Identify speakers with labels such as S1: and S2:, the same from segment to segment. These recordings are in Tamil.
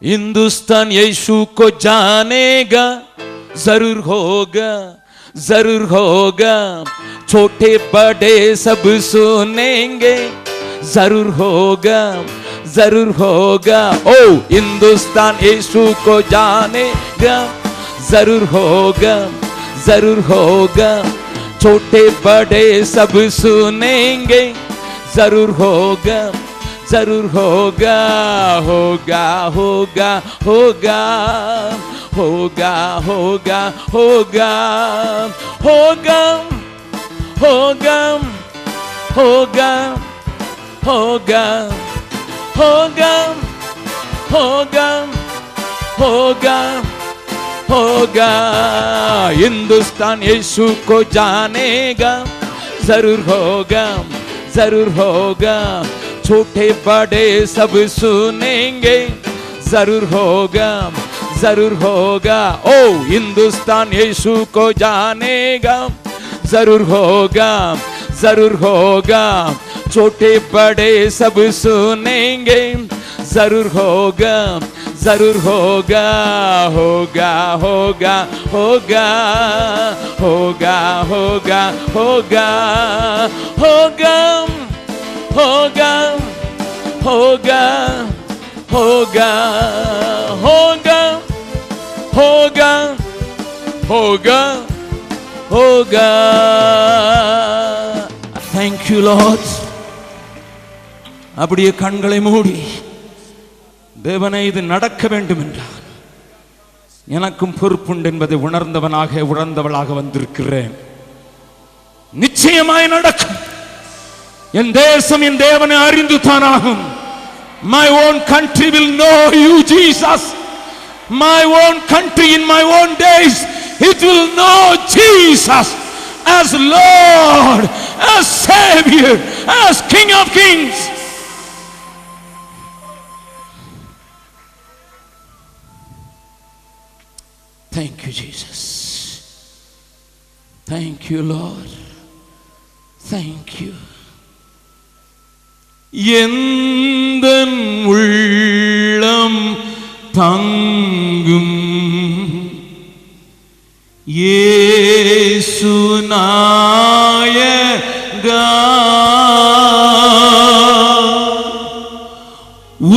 S1: हिंदुस्तान यीशु को जानेगा, जरूर होगा, जरूर होगा। छोटे बड़े सब सुनेंगे, जरूर होगा, जरूर होगा। ओ हिंदुस्तान यीशु को जानेगा, जरूर होगा, जरूर होगा। छोटे बड़े सब सुनेंगे, जरूर होगा, जरूर होगा। होगा होगा होगा होगा होगा होगा होगा होगा होगा होगा होगा होगा होगा होगा। हिंदुस्तान यीशु को जानेगा, जरूर होगा, जरूर होगा। छोटे बड़े सब सुनेंगे, जरूर होगा, जरूर होगा। ओ हिंदुस्तान यीशु को जानेगा, जरूर होगा, जरूर होगा। छोटे बड़े सब सुनेंगे, जरूर होगा, जरूर होगा। होगा होगा होगा होगा होगा होगा होगा होगा होगा होगा होगा होगा होगा होगा। Thank you Lord. அப்படியே கண்களை மூடி தேவனே இது நடக்க வேண்டும் என்றார். எனக்கும் பொறுப்புண்டு என்பதை உணர்ந்தவளாக வந்திருக்கிறேன். நிச்சயமாய் நடக்கும். என் தேசம் என் தேவனை அறிந்து தானாகும். My own country will know you, Jesus. My own country in my own days, it will know Jesus as Lord, as Savior, as King of Kings. Thank you, Jesus. Thank you, Lord. Thank you. எந்தன் உள்ளம் தங்கும் இயேசு நாயகா,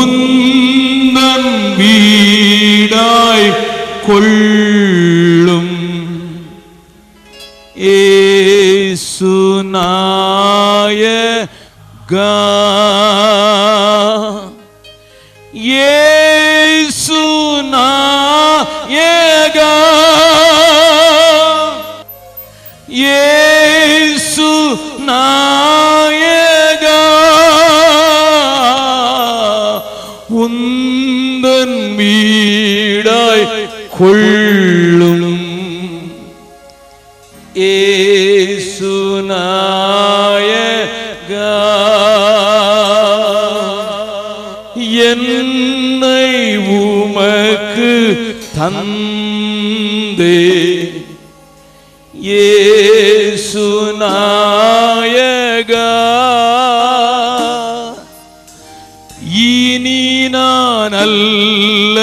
S1: உந்தன் வீடாய் கொள்ளும் இயேசு நாயகா, இயேசு நாயகா, இயேசு நாயகா, உந்தன் வீடாய் கொள்ளும் இயேசு நாயகா, என்னை உமக்கு தந்தே இயேசு நாயகா, இனி நான் அல்ல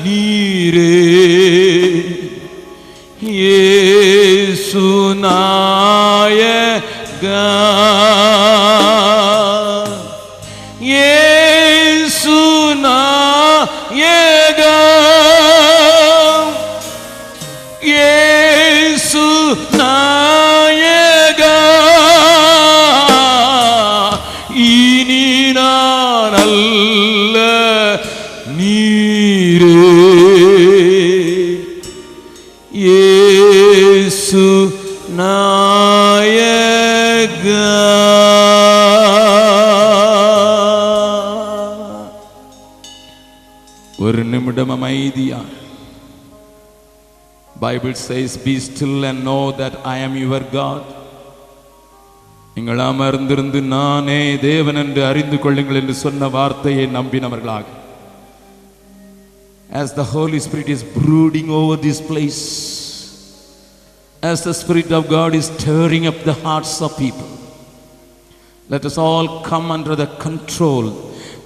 S1: நீரே இயேசு நாயகா, இயேசு நாயகா, இயேசு நாயகா, இனி நான் அல்ல நீரே இயேசு நாயகா. ஒரு நிமிடம் அமைதியா. Bible says, be still and know that I am your God. நீங்கள் அமர்ந்திருந்து நானே தேவன் என்று அறிந்து கொள்ளுங்கள் என்று சொன்ன வார்த்தையை நம்பினவர்களாக, as the Holy Spirit is brooding over this place, as the Spirit of God is stirring up the hearts of people, let us all come under the control,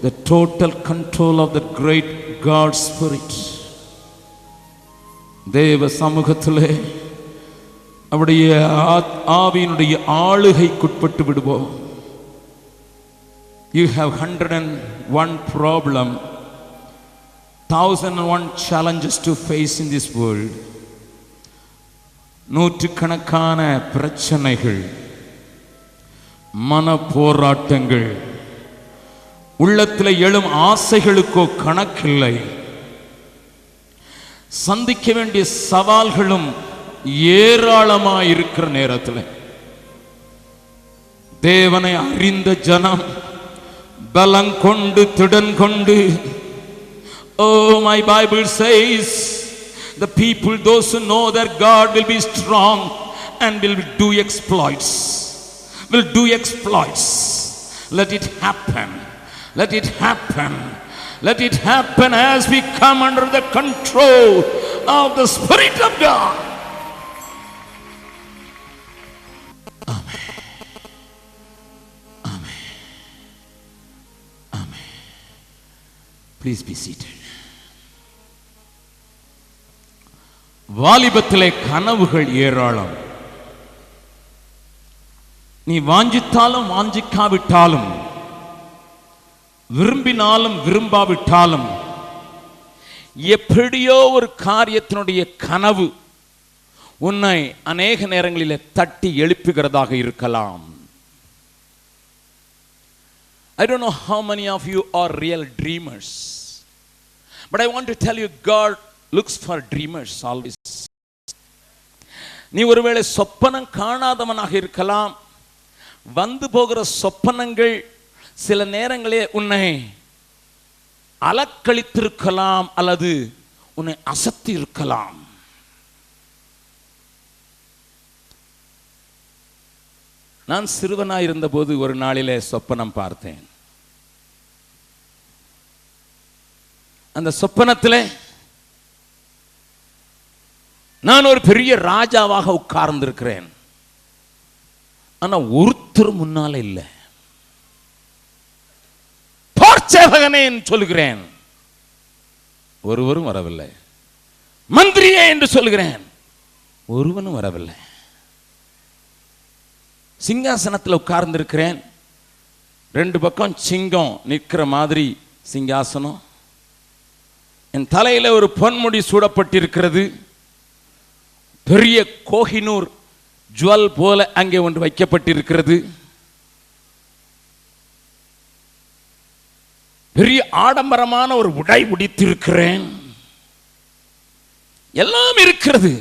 S1: the total control of the great God's Spirit. தேவ சமூகத்திலே அவருடைய ஆவியினுடைய ஆளுகைக்குட்பட்டு விடுவோம். You have 101 problem, 1001 challenges to face in this world. நூற்றுக்கணக்கான பிரச்சனைகள், மன போராட்டங்கள், உள்ளத்தில் எழும் ஆசைகளுக்கோ கணக்கில்லை. சந்திக்க வேண்டிய சவால்களும் ஏராளமாயிருக்கிற நேரத்தில் தேவனை அறிந்த ஜனம் பலம் கொண்டு திடன் கொண்டு, oh my Bible says the people, those who know that God will be strong and will do exploits, will do exploits. Let it happen, let it happen, let it happen as we come under the control of the Spirit of God. Amen, amen, amen. Please be seated. வாலிபத்திலே கனவுகள் ஏராளம். நீ வாஞ்சித்தாலும் வாஞ்சிக்காவிட்டாலும், விரும்பினாலும் விரும்பாவிட்டாலும், எப்படியோ ஒரு காரியத்தினுடைய கனவு உன்னை அநேக நேரங்களில் தட்டி எழுப்புகிறதாக இருக்கலாம். I don't know how many of you are real dreamers, but I want to tell you, God looks for dreamers always. நீ ஒருவேளை சொப்பனம் காணாதவனாக இருக்கலாம். வந்து போகிற சொப்பனங்கள் சில நேரங்களே உன்னை அலக்களித்திருக்கலாம் அல்லது உன்னை அசத்தி இருக்கலாம். நான் சிறுவனாய் இருந்தபோது ஒரு நாளிலே சொப்பனம் பார்த்தேன். அந்த சொப்பனத்திலே நான் ஒரு பெரிய ராஜாவாக உட்கார்ந்திருக்கிறேன். ஆனா ஒருத்தர் முன்னால இல்லை. போர்ச்சேவகனே என்று சொல்கிறேன், ஒருவரும் வரவில்லை. மந்திரியே என்று சொல்கிறேன், ஒருவனும் வரவில்லை. சிங்காசனத்தில் உட்கார்ந்திருக்கிறேன். ரெண்டு பக்கம் சிங்கம் நிற்கிற மாதிரி சிங்காசனம். என் தலையில ஒரு பொன்முடி சூடப்பட்டிருக்கிறது. பெரிய கோஹினூர் ஜுவல் போல அங்கே ஒன்று வைக்கப்பட்டிருக்கிறது. பெரிய ஆடம்பரமான ஒரு உடை உடுத்திருக்கிறேன். எல்லாம் இருக்கிறது.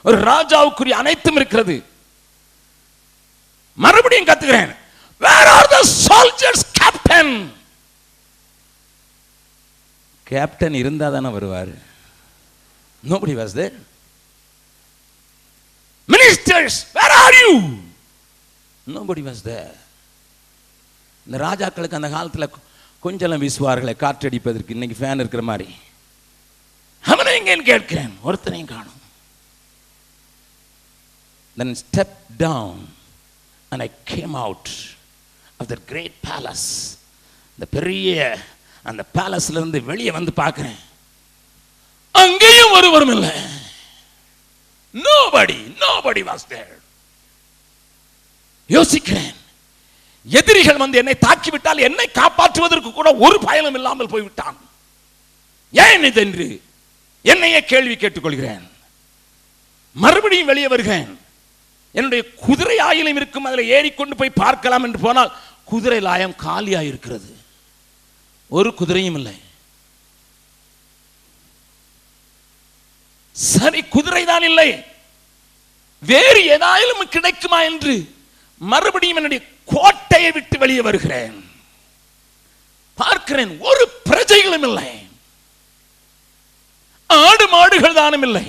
S1: ஒரு ராஜாவுக்குரிய அனைத்தும் இருக்கிறது. மறுபடியும் கத்துக்கிறேன், where are the soldiers, captain? Captain இருந்தா தானே வருவார். Nobody was there. Ministers, where are you? Nobody was there. இந்த ராஜாக்களுக்கு அந்த காலத்தில் கொஞ்சம் வீசுவார்களே காற்றடிப்பதற்கு, இன்னைக்கு ஃபேன் இருக்கிற மாதிரி. அவனை எங்கேன்னு கேட்கிறேன், ஒருத்தனையும் காணும். Then stepped down and I came out of that great palace. இந்த பெரிய அந்த பேலஸ்ல இருந்து வெளியே வந்து பார்க்கிறேன், அங்கேயும் ஒருவரும் இல்லை. Nobody was there. யோசிக்கிறேன், எதிரிகள் வந்து என்னை தாக்கிவிட்டால் என்னை காப்பாற்றுவதற்கு கூட ஒரு பயனும் இல்லாமல் போய்விட்டான். ஏன் இது என்று என்னையே கேள்வி கேட்டுக்கொள்கிறேன். மறுபடியும் வெளியே வருகிறேன். என்னுடைய குதிரை ஆயிலும் இருக்கும், அதில் ஏறிக்கொண்டு போய் பார்க்கலாம் என்று போனால் குதிரை லாயம் காலியாக இருக்கிறது. ஒரு குதிரையும் இல்லை. சரி, குதிரை தான் இல்லை, வேறு ஏதாயிலும் கிடைக்குமா என்று மறுபடியும் என்னுடைய கோட்டையை விட்டு வெளியே வருகிறேன். பார்க்கிறேன், ஒரு பிரஜைகளும் இல்லை. ஆடு மாடுகள் தானும் இல்லை.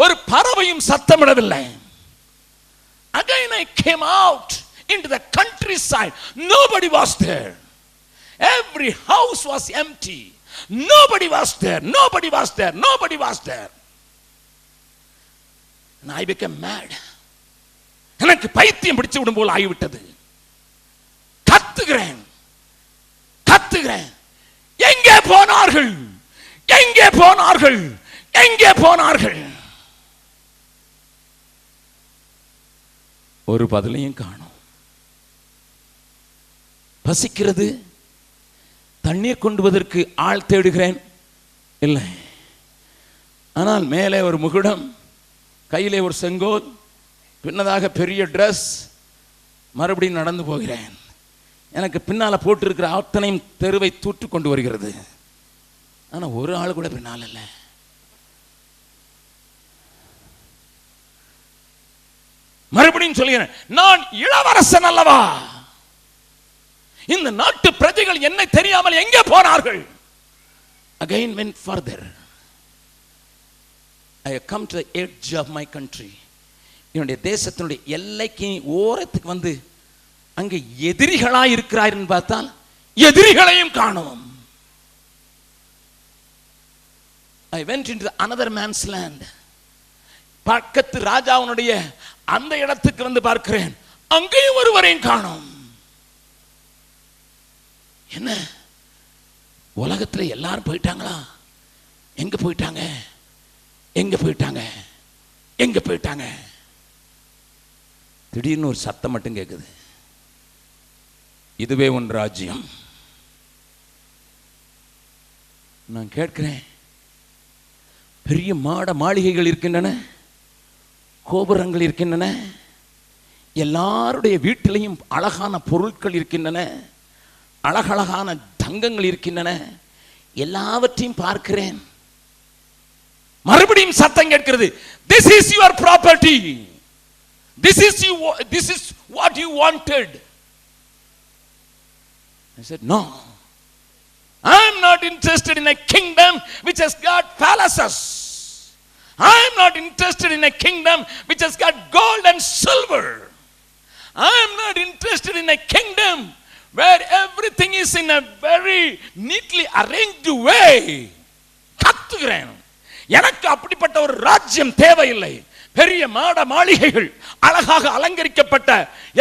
S1: ஒரு பறவையும் சத்தமிடவில்லை. Again I came out into the countryside. Nobody was there. Every house was empty. Nobody was there. Nobody was there. Nobody was there. And I became mad. எனக்கு பைத்தியம் பிடிச்சு விடும் போல் ஆகிவிட்டது. கத்துகிறேன். எங்கே போனார்கள்? எங்கே போனார்கள்? எங்கே போனார்கள்? ஒரு பதிலையும் காணோம். பசிக்கிறது, தண்ணீர் கொண்டுவதற்கு ஆள் தேடுகிறேன், இல்லை. ஆனால் மேலே ஒரு முகுடம், கையிலே ஒரு செங்கோல், பின்னதாக பெரிய ட்ரெஸ், மறுபடியும் நடந்து போகிறேன். எனக்கு பின்னால் போட்டிருக்கிற அத்தனையும் தெருவை தூற்று கொண்டு வருகிறது. ஆனால் ஒரு ஆள் கூட பின்னால் இல்லை. மறுபடியும் சொல்கிறேன், நான் இளவரசன் அல்லவா? இந்த நாட்டு பிரஜைகள் என்னை தெரியாமல் எங்கே போனார்கள்? Again went further. I have come to the edge of my country. என்னுடைய தேசத்தினுடைய எல்லைக்கு ஓரத்துக்கு வந்து அங்கே எதிரிகளாய் இருக்கிறார்கள் பார்த்தால் எதிரிகளையும் காணோம். I went into another man's land. பக்கத்து ராஜாவுடைய அந்த இடத்துக்கு வந்து பார்க்கிறேன், அங்கேயும் ஒருவரையும் காணோம். என்ன உலகத்தில் எல்லாரும் போயிட்டாங்களா? எங்க போயிட்டாங்க? எங்க போயிட்டாங்க? எங்க போயிட்டாங்க? திடீர்னு ஒரு சத்தம் மட்டும் கேட்குது, இதுவே உன் ராஜ்யம். நான் கேட்கிறேன், பெரிய மாட மாளிகைகள் இருக்கின்றன, கோபுரங்கள் இருக்கின்றன, எல்லாருடைய வீட்டிலையும் அழகான பொருட்கள் இருக்கின்றன, அழகழகான தங்கங்கள் இருக்கின்றன, எல்லாவற்றையும் பார்க்கிறேன். மறுபடியும் சத்தம் கேட்கிறது, this is your property, this is what you wanted. I said, no, I am not interested in a kingdom which has got palaces. I am not interested in a kingdom which has got gold and silver. I am not interested in a kingdom where everything is in a very neatly arranged way. கத்துகிறேன், எனக்கு அப்படிப்பட்ட ஒரு ராஜ்யம் தேவையில்லை. பெரிய மாட மாளிகைகள், அழகாக அலங்கரிக்கப்பட்ட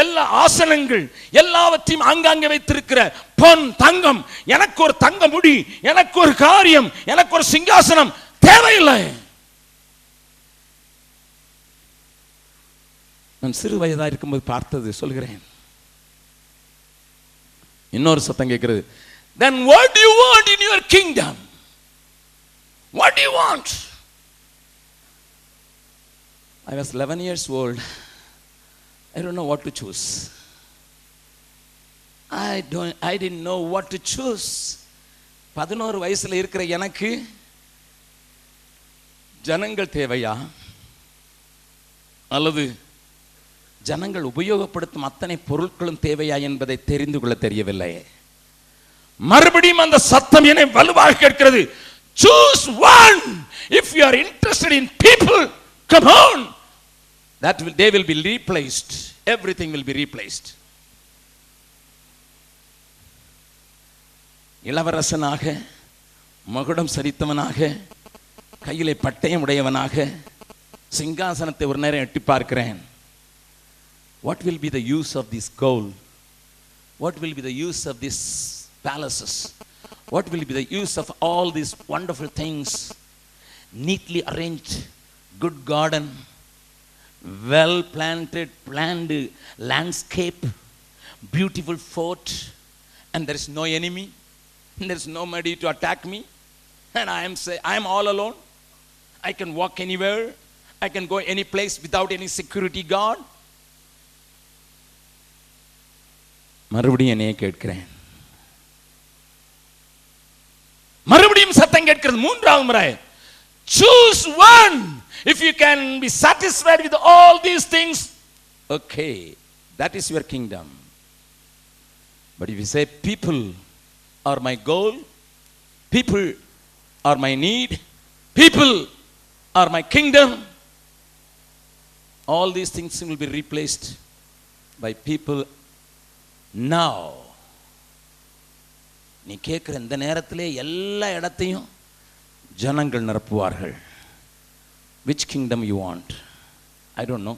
S1: எல்லா ஆசனங்கள், எல்லாவற்றையும் ஆங்காங்கே வைத்திருக்கிற பொன் தங்கம், எனக்கு ஒரு தங்க முடி, எனக்கு ஒரு காரியம், எனக்கு ஒரு சிங்காசனம் தேவையில்லை. நான் சிறு வயதாக இருக்கும்போது பார்த்தது சொல்கிறேன். இன்னொரு சத்தம் கேட்கிறது, then what do you want in your kingdom? What do you want? I was 11 years old. I don't know what to choose. I didn't know what to choose. 11 வயசுல இருக்கிற எனக்கு ஜனங்கள் தேவையா அல்லது ஜனங்கள் உபயோகப்படுத்தும் அத்தனை பொருட்களும் தேவையா என்பதை தெரிந்து கொள்ள தெரியவில்லை. மறுபடியும் அந்த சத்தம் என்னை வலுவாக கேட்கிறது, choose one. If you are interested in people, come on. They will be replaced. Everything will be replaced. இளவரசனாக, மகுடம் சரித்தவனாக, கையிலே பட்டயம் உடையவனாக சிங்காசனத்தை ஒரு நேரம் எட்டி பார்க்கிறேன். What will be the use of this gold? What will be the use of these palaces? What will be the use of all these wonderful things? Neatly arranged, good garden, well planned landscape, beautiful fort, and there is no enemy, there is nobody to attack me, and I am all alone. I can walk anywhere, I can go any place without any security guard. மறுபடியும் என்னையே கேட்கிறேன், மறுபடியும் சத்தம் கேட்கிறது மூன்றாவது முறை, choose one. If you can be satisfied with all these things, okay, that is your kingdom. But if you say people are my goal, people are my need, people are my kingdom, all these things will be replaced by people. Now நீ கேட்கிற இந்த நேரத்திலே எல்லா இடத்தையும் ஜனங்கள் நிரப்புவார்கள். Which kingdom you want? I don't know.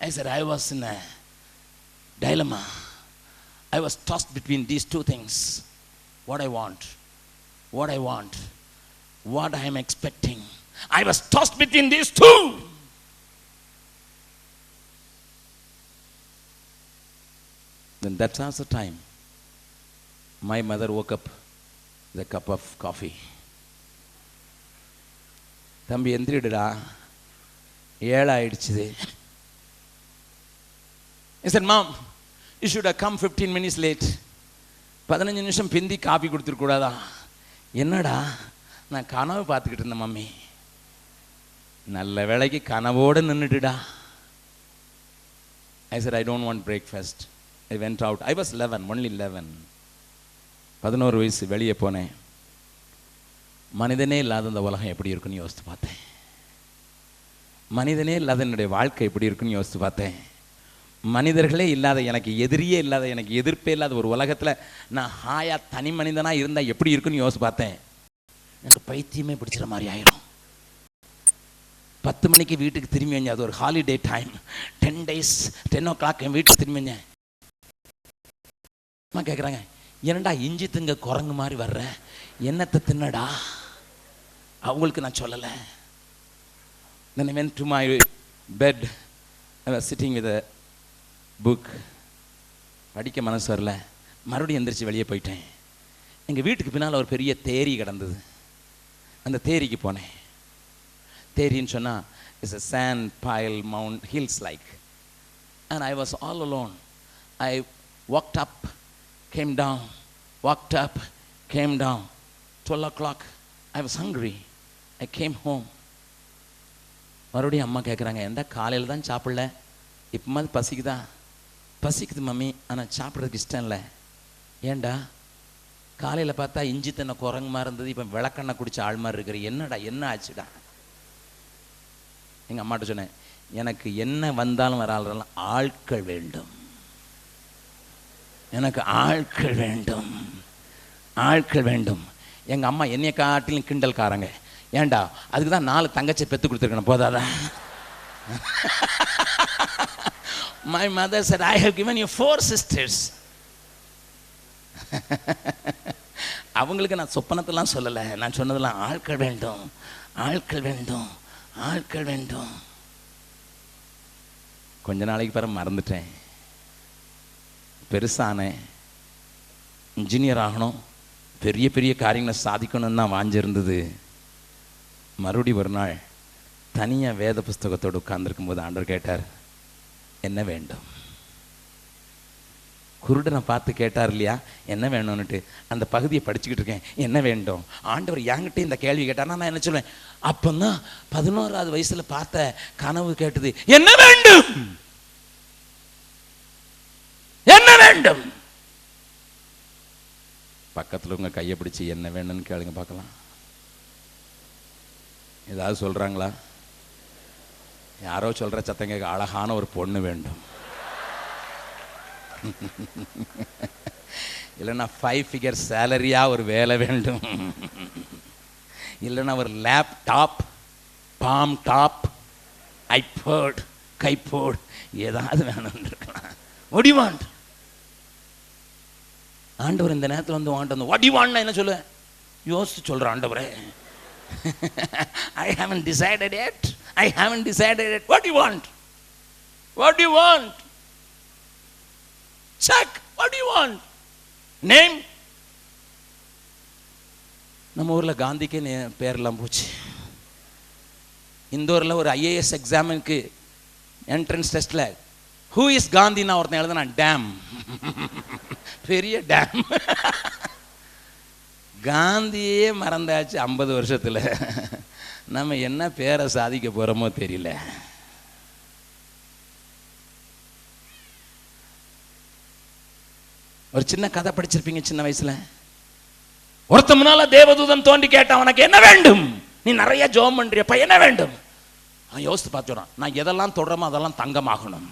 S1: I said I was in a dilemma. I was tossed between these two things. What I want, what I am expecting. I was tossed between these two. Then that was the time my mother woke up with a cup of coffee. தம்பி எந்திரிடுடா, 7 ஆயிடுச்சு. I said, Mom, you should have come 15 minutes late. 15 நிமிஷம் பிந்தி காபி கொடுத்துருக்கூடாதா? என்னடா, நான் கனவு பார்த்துக்கிட்டு இருந்தேன் மம்மி. நல்ல வேளைக்கு கனவோடு நின்றுடுடா. I said, I don't want breakfast. I went out. I was 11, only 11. 11 வயசு வெளியே போனேன். மனிதனே இல்லாத இந்த உலகம் எப்படி இருக்குன்னு யோசித்து பார்த்தேன். மனிதனே இல்லாத என்னுடைய வாழ்க்கை எப்படி இருக்குன்னு யோசித்து பார்த்தேன். மனிதர்களே இல்லாத, எனக்கு எதிரியே இல்லாத, எனக்கு எதிர்ப்பே இல்லாத ஒரு உலகத்தில் நான் ஹாயா தனி மனிதனாக இருந்தால் எப்படி இருக்குன்னு யோசித்து பார்த்தேன். எனக்கு பைத்தியமே பிடிச்சிற மாதிரி ஆயிரும். 10 மணிக்கு வீட்டுக்கு திரும்பி வந்தேன். அது ஒரு ஹாலிடே டைம். 10 days 10 o'clock என் வீட்டுக்கு திரும்பி வந்தேன். அம்மா கேட்குறாங்க, என்னடா இஞ்சி திங்க குரங்கு மாதிரி வர்ற, என்னத்தை தின்னடா? அவங்களுக்கு நான் சொல்லலை. Then I went to my bed. I was sitting with a book. படிக்க மனசு வரல. மறுபடியும் எந்திரிச்சு வெளியே போயிட்டேன். எங்கள் வீட்டுக்கு பின்னால் ஒரு பெரிய தேரி கிடந்தது. அந்த தேரிக்கு போனேன். தேரின்னு சொன்னால் it's a sand pile mount hills like. And I was all alone. I walked up, came down, walked up, came down. 12 o'clock, I was hungry. I came home. மறுபடியும் அம்மா கேட்குறாங்க, எந்த காலையில் தான் சாப்பிடல, இப்போ மாதிரி பசிக்குதா? பசிக்குது மம்மி, ஆனால் சாப்பிட்றதுக்கு இஷ்டம் இல்லை. ஏண்டா? காலையில் பார்த்தா இஞ்சி தன்னை குரங்கு மாதிரி இருந்தது, இப்போ விளக்கெண்ணெய் குடிச்ச ஆள் மாதிரி இருக்கிற, என்னடா என்ன ஆச்சுடா? எங்கள் அம்மாட்ட சொன்னேன், எனக்கு என்ன வந்தாலும் வராலும் ஆட்கள் வேண்டும், எனக்கு ஆட்கள் வேண்டும், ஆட்கள் வேண்டும். எங்கள் அம்மா என்னைய காட்டிலும் கிண்டல்காரங்க. ஏண்டா, அதுக்கு தான் 4 தங்கச்சி பெற்று கொடுத்துருக்கணும், போதாதா? My mother said, I have given you 4 sisters. அவங்களுக்கு நான் சொப்பனத்தெல்லாம் சொல்லலை, நான் சொன்னதெல்லாம் ஆட்கள் வேண்டும், ஆட்கள் வேண்டும், ஆட்கள் வேண்டும். கொஞ்ச நாளைக்கு பிறகு மறந்துட்டேன். பெருசானேன், இன்ஜினியர் ஆகணும், பெரிய பெரிய காரியங்களை சாதிக்கணும்னு தான் வாஞ்சிருந்தது. மறுபடி ஒரு நாள் தனியாக வேத புஸ்தகத்தோடு உட்கார்ந்துருக்கும் போது ஆண்டவர் கேட்டார், என்ன வேண்டும்? குருடனை பார்த்து கேட்டார் இல்லையா, என்ன வேணும்னுட்டு. அந்த பகுதியை படிச்சுக்கிட்டு இருக்கேன், என்ன வேண்டும்? ஆண்டவர் என்கிட்ட இந்த கேள்வி கேட்டார்னா நான் என்ன சொல்லுவேன்? அப்போதான் 11வது வயசில் பார்த்த கனவு கேட்டது, என்ன வேண்டும், என்ன வேண்டும்? பக்கத்தில் உங்க கையை பிடிச்சி என்ன வேணும்னு கேளுங்க பார்க்கலாம். ஏதாவது சொல்றாங்களா? யாரோ சொல்ற சத்தம் கேட்க, அழகான ஒரு பொண்ணு வேண்டும், இல்லைன்னா 5 figure சேலரியா ஒரு வேலை வேண்டும், இல்லைன்னா ஒரு லேப்டாப், பாம் டாப், ஐபோட், கைபோட், ஏதாவது வேணும் இருக்கலாம். What do you want? ஆண்டவர் இந்த நேரத்தில் வந்து வாண்ட் வாட் யூ வாண்ட் என்ன சொல்லுவேன்? யோசிச்சு சொல்ற ஆண்டவரே, I haven't decided yet. I haven't decided yet. What do you want? What do you want? Check. What do you want? Name. நம்ம ஊரில் காந்திக்கு பேரெல்லாம் போச்சு. இந்தூரில் ஒரு IAS எக்ஸாமுக்கு என்ட்ரன்ஸ் டெஸ்ட்டில் ஹூ இஸ் காந்தின்னா ஒருத்தன் எழுதுனா டேம், பெரிய டேம். காந்தியே மறந்தாச்சு 50 வருஷத்தில். நம்ம என்ன பேரை சாதிக்க போகிறோமோ தெரியல. ஒரு சின்ன கதை படிச்சிருப்பீங்க சின்ன வயசுல. ஒருத்த முன்னால தேவதூதன் தோண்டி கேட்டான், உனக்கு என்ன வேண்டும்? நீ நிறைய ஜெபம் பண்றியப்பா, என்ன வேண்டும்? அவன் யோசித்து பார்த்துறான், நான் எதெல்லாம் தொடரமோ அதெல்லாம் தங்கமாகணும்,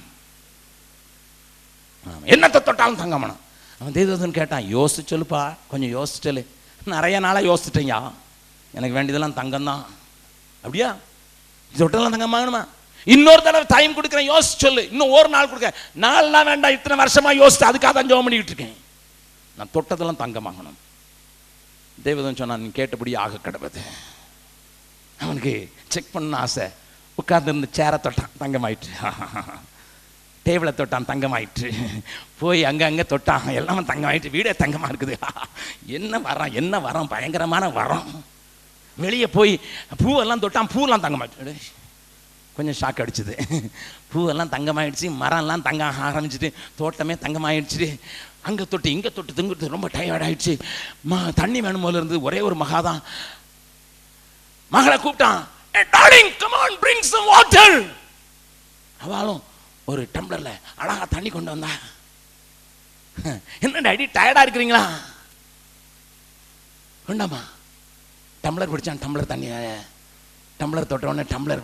S1: என்னத்தை தொட்டாலும் தங்கமாகணும். அவன் தேவதூதன் கேட்டான், யோசிச்சு சொல்லுப்பா, கொஞ்சம் யோசிச்சு சொல்லு. நிறைய நாளாக யோசிச்சிட்டேயா, எனக்கு வேண்டியதெல்லாம் தங்கம் தான். அப்படியா? தொட்டெல்லாம் தங்கமாகணுமா? இன்னொரு தடவை டைம் கொடுக்குறேன், யோசிச்சு சொல்லு. இன்னும் ஒரு நாள் கொடுக்க. 4 நாள் வேண்டாம், இத்தனை வருஷமா யோசித்து அதுக்காக தான் ஜெபம் பண்ணிக்கிட்டு இருக்கேன். நான் தொட்டதெல்லாம் தங்கமாகணும். தேவதன் சொன்னான், நீ கேட்டபடி ஆக கடவுது. அவனுக்கு செக் பண்ண ஆசை. உட்கார்ந்து இருந்து சேரை தொட்டான், தங்கமாயிற்று. டேபிளை தொட்டான், தங்கமாயிற்று. போய் அங்கே தொட்டான், எல்லாமே தங்கமாயிற்று. வீடே தங்கமாக இருக்குது. என்ன வரம், பயங்கரமான வரம். வெளியே போய் பூவெல்லாம் தொட்டான், பூவெல்லாம் தங்கமாயிடுச்சு. கொஞ்சம் ஷாக் அடிச்சுது. பூவெல்லாம் தங்கமாயிடுச்சு, மரம்லாம் தங்க ஆரம்பிச்சுட்டு, தோட்டமே தங்கமாயிடுச்சு. அங்கே தொட்டு இங்கே தொட்டு திங்கிறது ரொம்ப டயர்டாயிடுச்சு. தண்ணி வேணும் போல இருந்து. ஒரே ஒரு மகாதான் மகளை கூப்பிட்டான், darling come on bring some water. அவளும் ஒரு டம்ளர்ல அழகா தண்ணி கொண்டு வந்தா. என்ன டாடி டயர்டா இருக்கிறீங்களா? வேண்டாமா. டம்ளர் பிடிச்சான், டம்ளர் தண்ணி. டம்ளர் தொட்ட உடனே டம்ளர்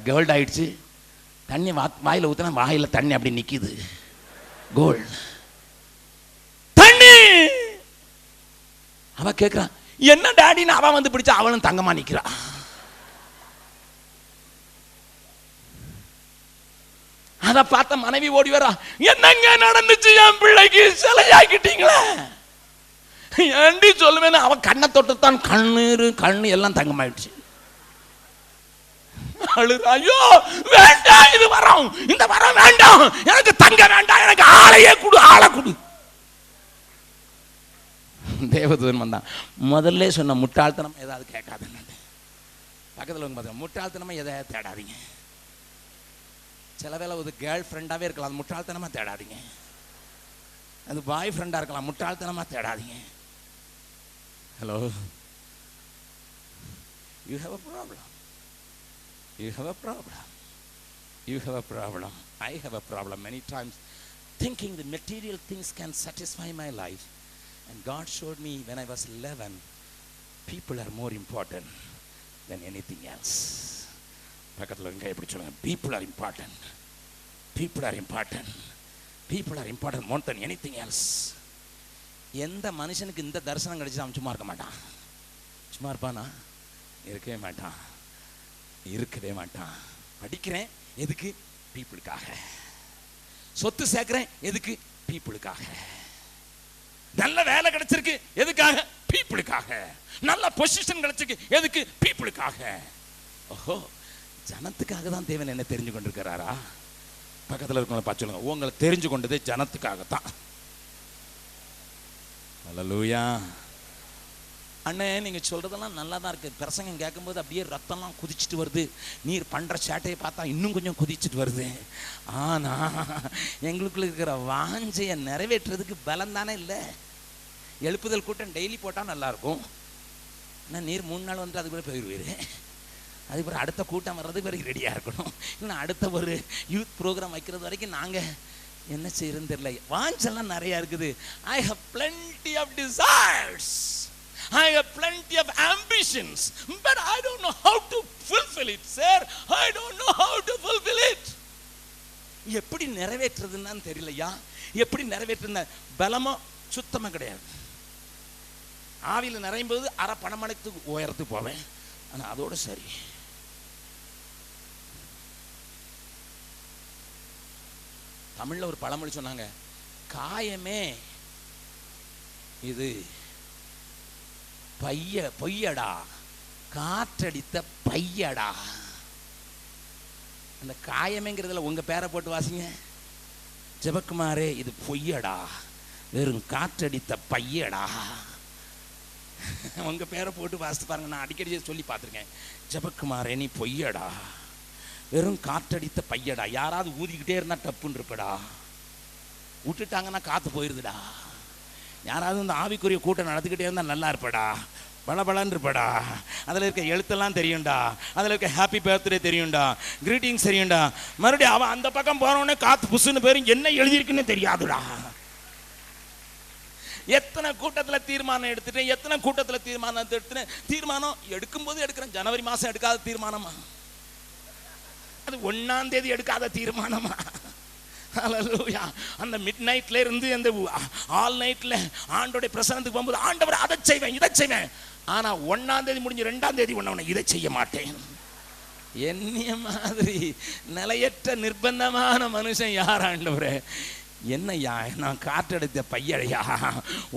S1: கோல்ட் ஆயிடுச்சு. தண்ணி வாயில ஊத்தினா வாயில தண்ணி அப்படி நிக்குது, கோல்ட் தண்ணி. அவ கேட்கிறான், என்ன டாடின்னு. அவன் வந்து பிடிச்சா அவளும் தங்கமா நிக்கிறா. அத பார்த்த மனைவி ஓடி வரா, என்னங்க நடந்துச்சு, என் பிள்ளைக்கு சிலையாக்கிட்டீங்களா? ஏண்டி சொல்லுவேன்னு. அவன் கண்ணை தொட்டுத்தான், கண்ணு எல்லாம் தங்கமாயிடுச்சு. ஐயோ வேண்டாம், இது வரம், இந்த வரம் வேண்டாம், எனக்கு தங்க வேண்டாம், எனக்கு ஆளையே கொடு, ஆளை கொடு. தேவதூதன் வந்தான். முதல்ல சொன்ன முட்டாள்தனம் ஏதாவது கேட்காதுன்னு. பக்கத்தில் வந்து பார்த்தா முட்டாள்தனமா எதாவது தேடாதீங்க. சில வேளை ஒரு கேர்ள் ஃப்ரெண்டாவே இருக்கலாம், அது முட்டாள்தனமா தேடாதீங்க. அது பாய் ஃப்ரெண்டா இருக்கலாம், முட்டாள்தனமா தேடாதீங்க. Hello, you have a problem. You have a problem. You have a problem. I have a problem many times, thinking the material things can satisfy my life. And God showed me when I was 11, people are more important than anything else. பக்கத்துல இங்க எப்படி சொல்லுங்க, people are important. People are important. People are important more than anything else. எந்த மனுஷனுக்கு இந்த தரிசனம் கிடைச்சா அவன் சும்மா இருக்க மாட்டான். சும்மா இருப்பானா? இருக்கவே மாட்டான், இருக்கவே மாட்டான். படிக்கிறேன் எதுக்கு? பீப்புளுக்காக. சொத்து சேர்க்கிறேன் எதுக்கு? பீப்புளுக்காக. நல்ல வேலை கிடைச்சிருக்கு எதுக்காக? பீப்புளுக்காக. நல்ல பொசிஷன் கிடைச்சிருக்கு எதுக்கு? பீப்புளுக்காக. ஓஹோ, ஜனத்துக்காக தான் தேவன் என்ன தெரிஞ்சு கொண்டிருக்கிறாரா? பக்கத்தில் இருக்கவங்களை பார்த்து சொல்லுங்க, உங்களை தெரிஞ்சு கொண்டதே ஜனத்துக்காகத்தான். அல்லேலூயா. அண்ணே நீங்க சொல்றதெல்லாம் நல்லா தான் இருக்கு. பிரசங்கம் கேட்கும்போது அப்படியே ரத்தம்லாம் குதிச்சுட்டு வருது. நீர் பண்ற சேட்டையை பார்த்தா இன்னும் கொஞ்சம் குதிச்சுட்டு வருது. ஆனா எங்களுக்குள்ள இருக்கிற வாஞ்சையை நிறைவேற்றுறதுக்கு பலம் தானே இல்லை. எழுப்புதல் கூட்டம் டெய்லி போட்டா நல்லா இருக்கும். ஆனால் நீர் 3 நாள் வந்து அதுக்குள்ள போயிடுவீரு. அதுக்கப்புறம் அடுத்த கூட்டம் வர்றதுக்கு வரைக்கும் ரெடியா இருக்கணும். இன்னும் அடுத்த ஒரு யூத் ப்ரோக்ராம் வைக்கிறது வரைக்கும் நாங்க என்ன செய்யறதுன்னு தெரியல. வாஞ்செல்லாம் நிறைய இருக்குது. I have plenty of desires. I have plenty of ambitions, but I don't know how to fulfill it, sir. I don't know how to fulfill it. எப்படி நிறைவேற்றுறதுன்னு தெரியலையா? எப்படி நிறைவேற்றுன பலமோ சுத்தமா கிடையாது. ஆவியில நிறையும் போது அரை பணமடைத்து உயரத்துக்கு போவேன். ஆனா அதோட சரி. தமிழ்ல ஒரு பழமொழி சொன்னாங்க, காயமே இது பொய்யடா, காற்றடித்த பையடா. அந்த காயமேங்கிறதுல உங்க பேரை போட்டு வாசிங்க. ஜெபக்குமாரே இது பொய்யடா, வெறும் காற்றடித்த பையடா. உங்க பேரை போட்டு வாசித்து பாருங்க. நான் அடிக்கடி சொல்லி பார்த்துருக்கேன். ஜெபக்குமாரே நீ பொய்யடா, வெறும் காற்றடித்த பையடா. யாராவது ஊதிக்கிட்டே இருந்தா டப்புன்னு இருப்படா, விட்டுட்டாங்கன்னா காத்து போயிருதுடா. யாராவது இந்த ஆவிக்குரிய கூட்டம் நடத்திக்கிட்டே இருந்தா நல்லா இருப்படா, பலபலன்னு இருப்படா. அதில் இருக்க எழுத்தெல்லாம் தெரியும்டா, அதில் இருக்க ஹாப்பி பர்த்டே தெரியும்டா, கிரீட்டிங்ஸ் தெரியும்டா. மறுபடியும் அவன் அந்த பக்கம் போனோடனே காத்து புசுன்னு பேரும் என்ன எழுதியிருக்குன்னு தெரியாதுடா. எத்தனை கூட்டத்தில் தீர்மானம் எடுத்துட்டேன், எத்தனை கூட்டத்தில் தீர்மானம் எடுத்துட்டேன். தீர்மானம் எடுக்கும்போது எடுக்கிறேன். ஜனவரி மாதம் எடுக்காத தீர்மானமா? அது 1ஆம் தேதி எடுக்காத தீர்மானமா? ஹல்லேலூயா. அந்த மிட் நைட்ல இருந்து அந்த ஆல் நைட்ல ஆண்டோட பிரசன்னத்துக்கு போகும்போது ஆண்டவர் அதை செய்வேன் இதை செய்வேன். ஆனா 1ஆம் தேதி முடிஞ்சு 2ஆம் தேதி ஒண்ணு இதை செய்ய மாட்டேன். என்னைய மாதிரி நிலையற்ற நிர்பந்தமான மனுஷன் யார் ஆண்டவரே? என்னையா நான் காற்றெடுத்த பையழையா,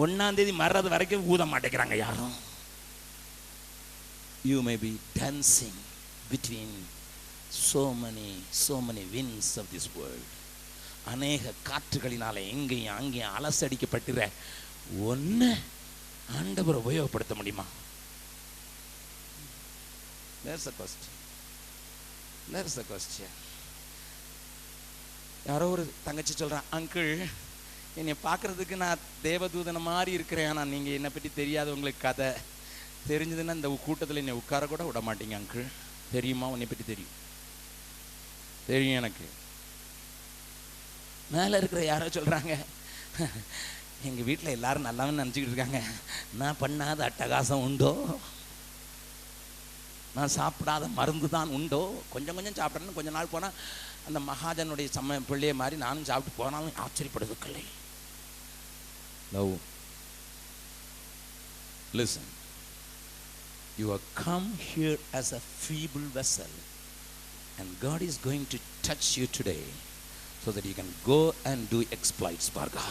S1: 1ஆம் தேதி மறது வரைக்கும் ஊத மாட்டேங்கிறாங்க யாரும். You may be dancing between so many winds of this world. அநேக காற்றுகளினால எங்கேயும் அங்கேயும் அலசடிக்கப்பட்டுற ஒன்று ஆண்டவர் உபயோகப்படுத்த முடியுமா? There's a question. யாரோ ஒரு தங்கச்சி சொல்றான், அங்கிள் என்னை பார்க்கறதுக்கு நான் தேவதூதனை மாதிரி இருக்கிறேன், ஆனால் நீங்கள் என்னை பற்றி தெரியாத உங்களுக்கு கதை தெரிஞ்சதுன்னா இந்த கூட்டத்தில் என்னை உட்கார கூட விட மாட்டீங்க அங்கிள். தெரியுமா? உன்னை பற்றி தெரியும் எனக்கு. மேலே இருக்கிற யாரோ சொல்கிறாங்க, எங்கள் வீட்டில் எல்லாரும் நல்லாவும் நினச்சிக்கிட்டு இருக்காங்க, நான் பண்ணாத அட்டகாசம் உண்டோ, நான் சாப்பிடாத மருந்து தான் உண்டோ, கொஞ்சம் சாப்பிட்றேன்னு கொஞ்ச நாள் போனால் அந்த மகாஜனுடைய பிள்ளைய மாதிரி நானும் சாப்பிட்டு போனாலும் ஆச்சரியப்படுவதில்லை. Love, listen, you have come here as a feeble vessel and God is going to touch you today so that you can go and do exploits. Barga,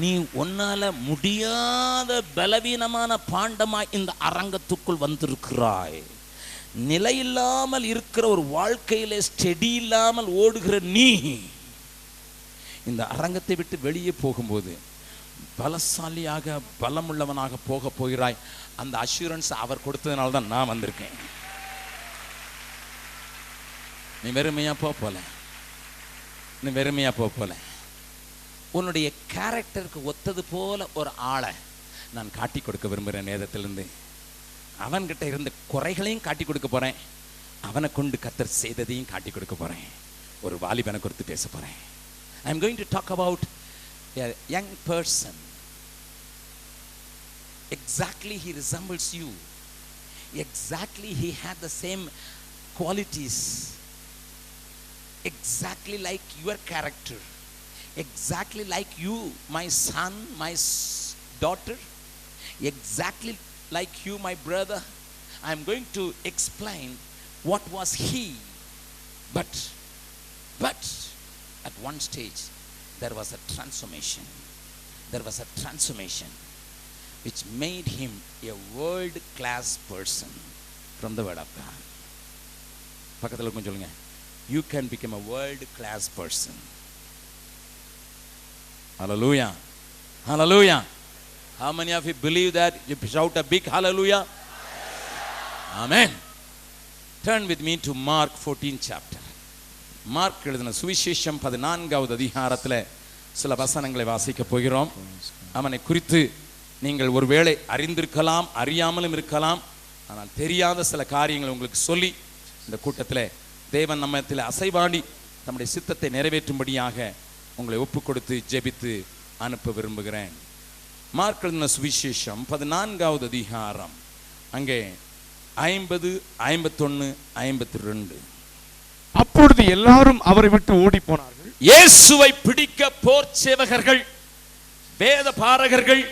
S1: நீ உன்னால முடியாத பலவீனமான பாண்டமாய் இந்த அரங்கத்துக்குள் வந்திருக்கிறாய். நிலையில்லாமல் இருக்கிற ஒரு வாழ்க்கையில ஸ்டெடி இல்லாமல் ஓடுகிற நீ இந்த அரங்கத்தை விட்டு வெளியே போகும்போது பலசாலியாக பலமுள்ளவனாக போக போகிறாய். அந்த அஷூரன்ஸ் அவர் கொடுத்ததுனால தான் நான் வந்திருக்கேன். நீ வெறுமையா போல, உன்னுடைய கேரக்டருக்கு ஒத்தது போல ஒரு ஆளை நான் காட்டி கொடுக்க விரும்புகிறேன். நேரத்திலிருந்து அவன்கிட்ட இருந்த குறைகளையும் காட்டி கொடுக்க போறேன், அவனை கொண்டு கர்த்தர் செய்ததையும் காட்டி கொடுக்க போறேன். ஒரு வாலிபனை குறித்து பேச போறேன். I am going to talk about a young person. Exactly he resembles you. Exactly he had the same qualities. Exactly like your character. Exactly like you, my son, my daughter. Exactly like you, my brother. I am going to explain what was he. But at one stage there was a transformation. Which made him a world class person from the word of God. பக்கத்துல கொஞ்சம் சொல்லுங்க, you can become a world class person. Hallelujah. Hallelujah. How many of you believe that? You shout a big hallelujah. Amen. Turn with me to Mark 14 chapter. Mark எழுதின சுவிசேஷம் 14வது அதிகாரத்தில் சில வசனங்களை வாசிக்க போகிறோம். அவனை குறித்து நீங்கள் ஒருவேளை அறிந்திருக்கலாம், அறியாமலும் இருக்கலாம். ஆனால் தெரியாத சில காரியங்களை உங்களுக்கு சொல்லி இந்த கூட்டத்தில் தேவன் நம்மத்தில் அசைவாடி நம்முடைய சித்தத்தை நிறைவேற்றும்படியாக உங்களை ஒப்பு கொடுத்து ஜெபித்து அனுப்ப விரும்புகிறேன். மார்க் எழுதின சுவிசேஷம் 14வது அதிகாரம், அங்கே 50, 51, 52.
S2: அப்பொழுது எல்லாரும் அவரை விட்டு ஓடி போனார்கள்.
S1: இயேசுவை பிடிக்க போர் சேவகர்கள், வேத பாரகர்கள்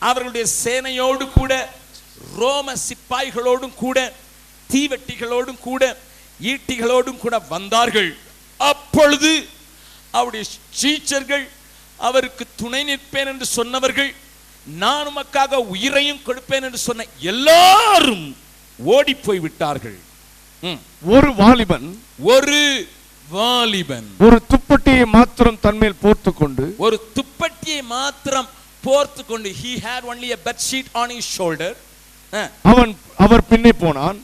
S1: அவர்களுடைய சேனையோடு கூட, ரோம சிப்பாய்களோடும் கூட, தீவெட்டிகளோடும் கூட, ஈட்டிகளோடும் கூட வந்தார்கள். அப்பொழுது அவருடைய சீஷர்கள், அவருக்கு துணை நிற்பேன் என்று சொன்னவர்கள், நான் உமக்காக உயிரையும் கொடுப்பேன் என்று சொன்ன எல்லாரும் ஓடி போய் விட்டார்கள்.
S2: ஒரு வாலிபன் ஒரு துப்பட்டியை மாத்திரம் தன்மேல் போர்த்துக்கொண்டு,
S1: he had only a bed sheet on his shoulder.
S2: அவர் பின்னே போனான்.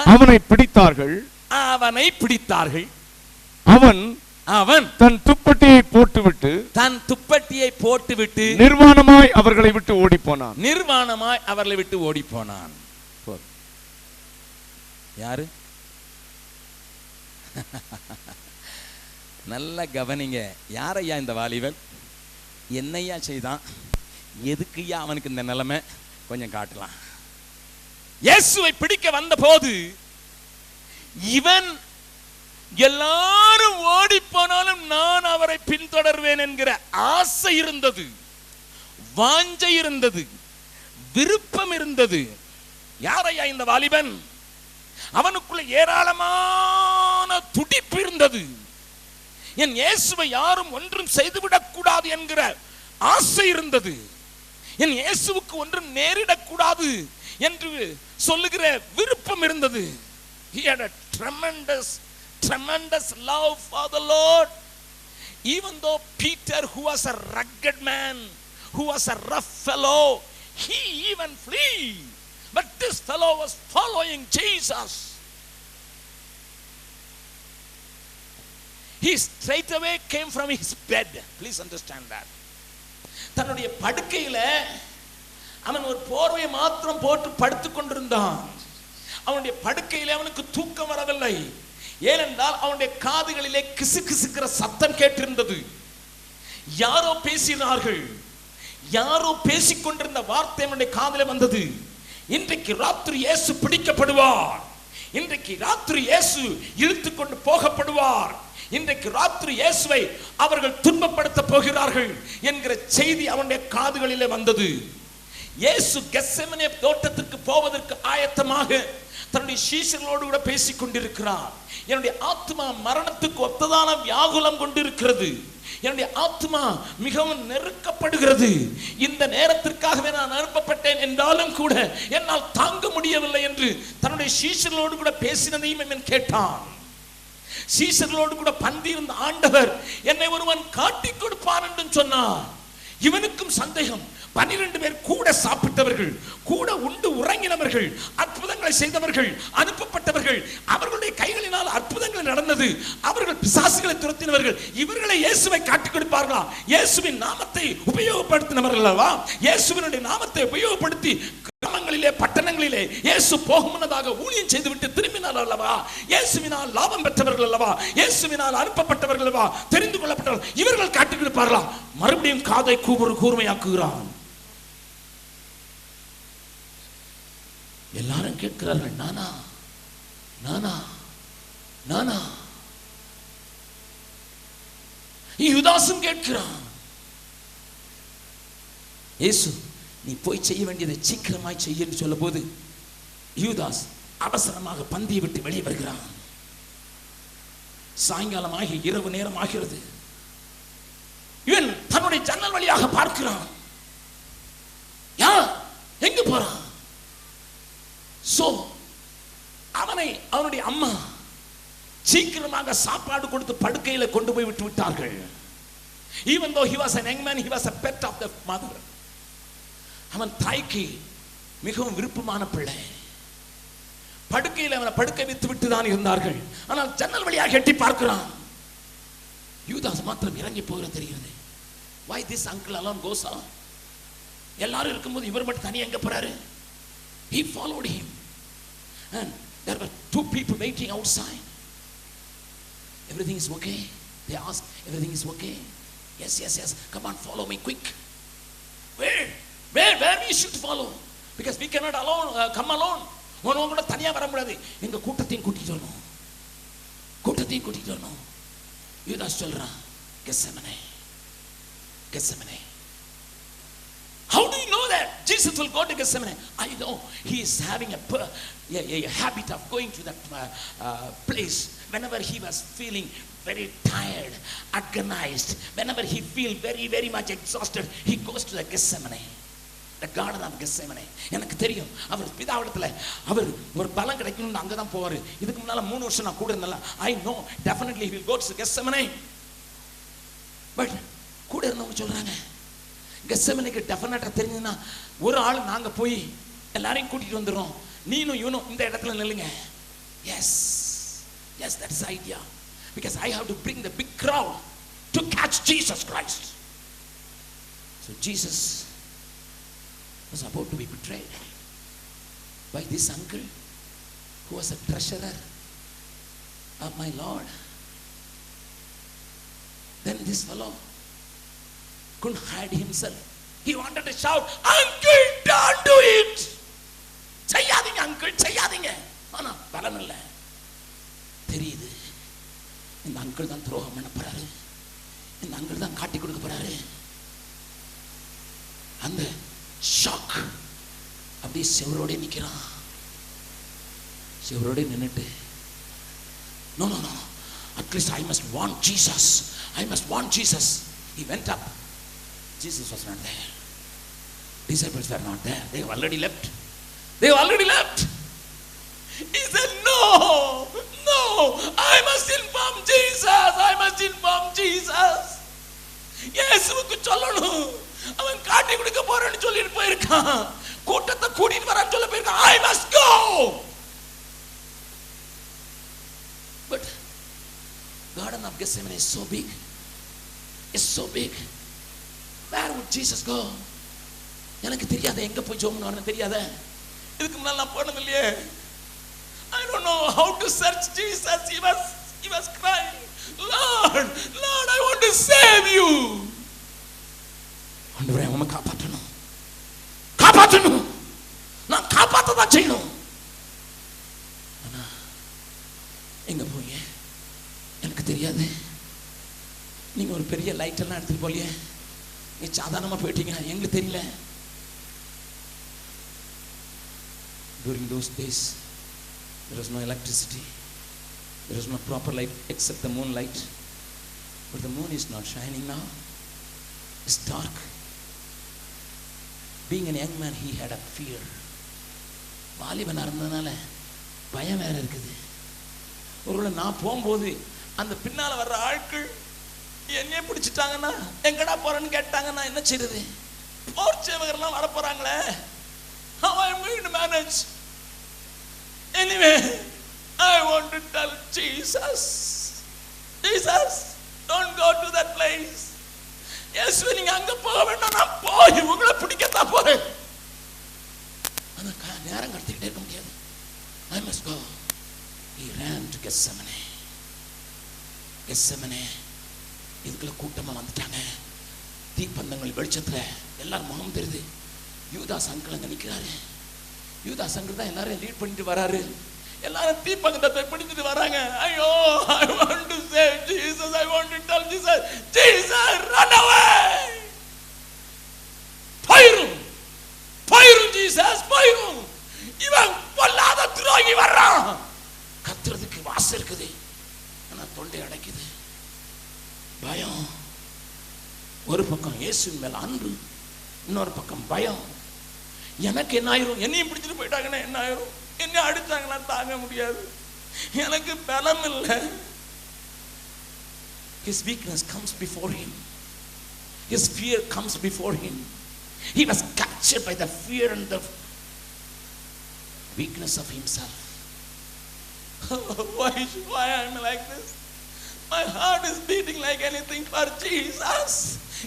S2: அவனை பிடித்தார்கள். அவன் தன் துப்பட்டியை போட்டுவிட்டு நிர்வாணமாய் அவர்களை விட்டு ஓடி போனான். யாரு? நல்ல கவனிங்க. யாரையா இந்த வாலிபன்? என்னையா செய்தான்? எதுக்குயா அவனுக்கு இந்த நிலைமை? கொஞ்சம் காட்டலாம். இயேசுவை பிடிக்க வந்த போது இவன் எல்லாரும் ஓடி போனாலும் நான் அவரை பின்தொடர்வேன் என்கிற ஆசை இருந்தது, வாஞ்சை இருந்தது,
S1: விருப்பம் இருந்தது. யாரையா இந்த வாலிபன்? அவனுக்குள்ள ஏராளமான துடிப்பு இருந்தது. என் இயேசுவை யாரும் ஒன்றும் செய்துவிடக் கூடாது என்கிற ஆசை இருந்தது. என் இயேசுவுக்கு ஒன்றும் நேரிடக்கூடாது என்று சொல்லுகிற விருப்பம் இருந்தது. He had a tremendous love for the Lord. Even though Peter, who was a rugged man, who was a rough fellow, he even flee. But this fellow was following Jesus. He straight away came from his bed. Please understand that. தன்னுடைய படுக்கையில அவன் ஒரு போர்வையை மாத்திரம் போட்டு படுத்துக் கொண்டிருந்தான். அவனுடைய படுக்கையிலே அவனுக்கு தூக்கம் வரவில்லை. ஏனென்றால் அவனுடைய காதுகளிலே கிசு கிசுக்கிற சத்தம் கேட்டிருந்தது. யாரோ பேசினார்கள். யாரோ பேசிக்கொண்டிருந்த வார்த்தை அவனுடைய காதிலே வந்தது. இன்றைக்கு ராத்திரி இயேசு பிடிக்கப்படுவார். இன்றைக்கு ராத்திரி இயேசு இழுத்துக் கொண்டு போகப்படுவார். இன்றைக்கு ராத்திரி இயேசுவை அவர்கள் துன்பப்படுத்த போகிறார்கள் என்கிற செய்தி அவனுடைய காதுகளிலே வந்தது. இயேசு கெத்செமனே தோட்டத்திற்கு போவதற்கு ஆயத்தமாக தன்னுடைய சீஷர்களோடு கூட பேசிக் கொண்டிருக்கிறார். என்னுடைய ஆத்மா மரணத்துக்கு ஒத்ததான வியாகுலம் கொண்டிருக்கிறது. என்னுடைய ஆத்மா மிகவும் நெருக்கப்படுகிறது. இந்த நேரத்திற்காகவே நான் அனுப்பப்பட்டேன் என்றாலும் கூட என்னால் தாங்க முடியவில்லை என்று தன்னுடைய சீஷர்களோடு கூட பேசினதையும் இவன் கேட்டான். சீஷர்களோடு கூட பந்தியிருந்த ஆண்டவர் என்னை ஒருவன் காட்டிக் கொடுப்பான் என்று சொன்னார். இவனுக்கும் சந்தேகம். 12 பேர் கூட சாப்பிட்டவர்கள், கூட உண்டு உறங்கினவர்கள், அற்புதங்களை செய்தவர்கள், அனுப்பப்பட்டவர்கள், அவர்களுடைய கைகளினால் அற்புதங்கள் நடந்தது, அவர்கள் பிசாசுகளை துரத்தினவர்கள், இவர்களை இயேசுவை காட்டிக் கொடுப்பார்களா? இயேசுவின் நாமத்தை உபயோகப்படுத்தினவர்கள் அல்லவா? இயேசுவினுடைய நாமத்தை உபயோகப்படுத்தி கிராமங்களிலே பட்டணங்களிலே இயேசு போகும் முன்னதாக ஊழியம் செய்துவிட்டு திரும்பினார் அல்லவா? இயேசுவினால் லாபம் பெற்றவர்கள் அல்லவா? இயேசுவினால் அனுப்பப்பட்டவர்கள் அல்லவா? தெரிந்து கொள்ளப்பட்டவர்கள், இவர்கள் காட்டிக் கொடுப்பார்களா? மறுபடியும் காதை கூர்மையாக்குகிறான். எல்லாரும் கேட்கிறார்கள், நானா நானா நானா? யூதாசும் கேட்கிறான். இயேசு நீ போய் செய்ய வேண்டியதை சீக்கிரமாய் செய்ய என்று சொல்லும் போது யூதாஸ் அவசரமாக பந்தியை விட்டு வெளியே வருகிறான். சாயங்காலமாகி இரவு நேரம் ஆகிறது. இவன் தன்னுடைய ஜன்னல் வழியாக பார்க்கிறான். யார் எங்க போறான்? சோ அவனுடைய அம்மா சீக்கிரமாக சாப்பாடு கொடுத்து படுக்கையில கொண்டு போய் விட்டு விட்டார்கள். Even though he was an young man, he was a pet of the mother. அவன் தாய்க்கு மிகவும் விருப்பமான பிள்ளை. படுக்கையில் அவனை படுக்கை வைத்து விட்டு தான் இருந்தார்கள். ஆனால் ஜன்னல் வழியாக எட்டி பார்க்கிறான். யூதாஸ் மாத்திரம் இறங்கி போகிற தெரிகிறது. Why this uncle alone goes on? எல்லாரும் இருக்கும்போது இவர் மட்டும் தனியா எங்க போறாரு? He followed him. And there were 2 people waiting outside. Everything is okay? They asked, everything is okay? Yes. Come on, follow me quick. Where we should follow? Because we cannot come alone. ஒன்னு கூட தனியா வர முடியாது. எங்க கூட்டத்தையும் கூட்டிட்டு வரணும். யூதாஸ் சொல்றான், Gethsemane. How do you know that Jesus will go to Gethsemane? I know he is having a habit of going to that place whenever he was feeling very tired, agonized, whenever he feel very much exhausted, he goes to the Gethsemane, the garden of Gethsemane. எனக்கு தெரியும் அவர் பிதாவிடத்துல அவர் ஒரு பலம் கிடைக்கணும்னு அங்க தான் போவாரு. இதுக்கு முன்னால 3 வருஷம் நான் கூட இருந்தல. I know definitely he will go to Gethsemane. But கூட இருந்தவங்க சொல்றாங்க, கெத்செமனேக்கு டெஃபினட்டா தெரிஞ்சதுன்னா ஒரு ஆள் நாங்க போய் எல்லாரையும் கூட்டிட்டு வந்துடுறோம், நீனும் இவனும் இந்த இடத்துல நில்லுங்க. Yes, that's the idea. Because I have to bring the big crowd to catch Jesus Christ. So Jesus was about to be betrayed by this uncle who was a treasurer of my Lord. Then this fellow couldn't hide himself. He wanted to shout, uncle, don't do it. செய்யாதீங்க uncle, செய்யாதீங்க. ஆனா பலம் இல்ல. தெரியுது இந்த அங்கிள் தான் துரோகம் பண்ண போறாரு, இந்த அங்கிள் தான் காட்டி கொடுக்க போறாரு. அந்த ஷாக் அப்படி செவரோட நிக்கிறான். செவரோட நின்னுட்டு no no no at least I must want Jesus, I must want Jesus. He went up. Jesus was not there. Disciples were not there. They have already left. They have already left. He said no no, I must inform Jesus, I must inform Jesus. இயேசுவுக்கு சொல்லணும். அவன் காட்டி கொடுக்க போறேன்னு சொல்லிட்டு போயிருக்கான். கூட்டத்தை கூட்டிட்டு வர சொல்ல போயிருக்கான். I must go. But Garden of Gethsemane is so big. It's so big. Where would Jesus go? எனக்கு தெரியாத எங்க போய் ஜெபம்னு தெரியாத. இதுக்கு முன்னால நான் போனது இல்லையே. I don't know how to search Jesus. He was crying, Lord, Lord, I want to save you. ஆண்டவரே உம்மை காப்பாற்றணும், காப்பாற்றணும், நான் காப்பாற்றதான் செய்யணும். ஆனா எங்க போய் எனக்கு தெரியாது. நீங்க ஒரு பெரிய லைட் எல்லாம் எடுத்துட்டு போலியே, நீ சாதாரணமா போயிட்டீங்க, எங்களுக்கு தெரியல. During those days there was no electricity, there was no proper light except the moonlight. But the moon is not shining now. It's dark. Being a young man, he had a fear. வாலிபனா இருந்தனால பயம் வேற இருக்குது. ஒருவேளை நான் போகும்போது அந்த பின்னால வர்ற ஆட்கள் என்னையே பிடிச்சிட்டாங்கன்னா, எங்கடா போறேன்னு கேட்டாங்கன்னா என்ன செய்யுது? போர் சேவகர்லாம் வர போறாங்களே, how I am going to manage? Anyway, I want to tell Jesus, Jesus, don't go to that place. Yes, நீங்க அங்க போக வேண்டாம், நான் போய் உங்களை பிடிக்கத்தான் போறேன். ஆனா நேரம் கடத்திக்கிட்டே இருக்க முடியாது. I must go. He ran to Gethsemane. Gethsemane இதுக்குள்ள கூட்டமா வந்துட்டாங்க. தீப்பந்தங்கள் வெளிச்சத்துல எல்லாரும் முகம் தெரியுது. யூதாஸ் அங்கிள் அங்க நிக்கிறாரு. யூதாஸ் அங்கிள் தான் எல்லாரும் லீட் பண்ணிட்டு வராரு. எல்லாரும் தீப்பந்தத்தை பிடிச்சிட்டு வராங்க. ஐயோ, I want to save Jesus, I want to tell Jesus, Jesus, run away. போயிரும், போயிரும் ஜீசஸ், போயிரும். இவன் பொல்லாத துரோகி வர்றான். கத்துறதுக்கு வாசம் இருக்குது, ஆனா தொண்டை அடைக்குது. பயம். ஒரு பக்கம் இயேசுவின் மேல அன்பு, இன்னொரு பக்கம் பயம். எனக்கு என்ன ஆயிரும்? என்னையும் பிடிச்சிட்டு போயிட்டாங்கன்னா என்ன ஆயிரும்? என்ன அடிச்சாங்கன்னா தாங்க முடியாது. எனக்கு பலம் இல்லை. His weakness comes before him. His fear comes before him. He was captured by the fear and the weakness of himself. Why I am like this? My heart is beating like anything for Jesus.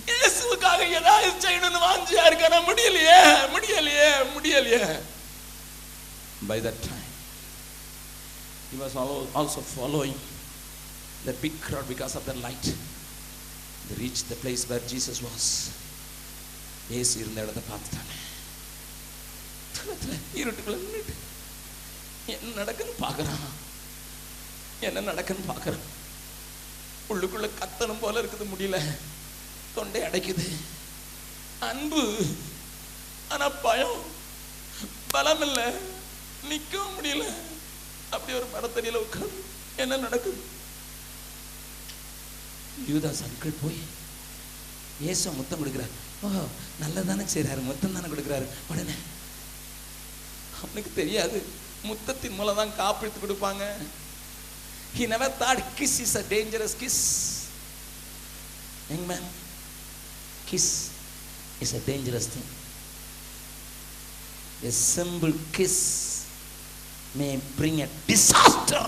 S1: இயேசுவுக்காக ஏதாவது செய்யணும்னு வாஞ்சியா இருக்க, முடியலையே முடியலையே முடியலையே. By that time he was also following the big crowd because of the light. They reached the place where Jesus was. இயேசு இருந்த இடத்தை பார்த்துட்டாங்க. இருட்டுக்குள்ள நின்னுட்டு என்ன நடக்குன்னு பார்க்கறான், என்ன நடக்குன்னு பார்க்கறான். உள்ளுக்குள்ள கத்தணும் போல இருக்குது, முடியல, தொண்டை அடைக்குது. அன்பு, ஆனா பயம், பலம் இல்லை, நிக்கவும் முடியல. அப்படி ஒரு மரத்தடியில உட்கார்ந்து என்ன நடக்குது? யூதாஸ் அங்கிள் போய் இயேசு முத்தம் கொடுக்கிறார். ஓ, நல்லதானே செய்றாரு, முத்தம் தானே கொடுக்கிறாரு. உடனே அவனுக்கு தெரியாது முத்தத்தின் மூலம் தான் காப்பிட்டு கொடுப்பாங்க. He never thought kiss is a dangerous kiss. Young man, kiss is a dangerous thing. A simple kiss may bring a disaster.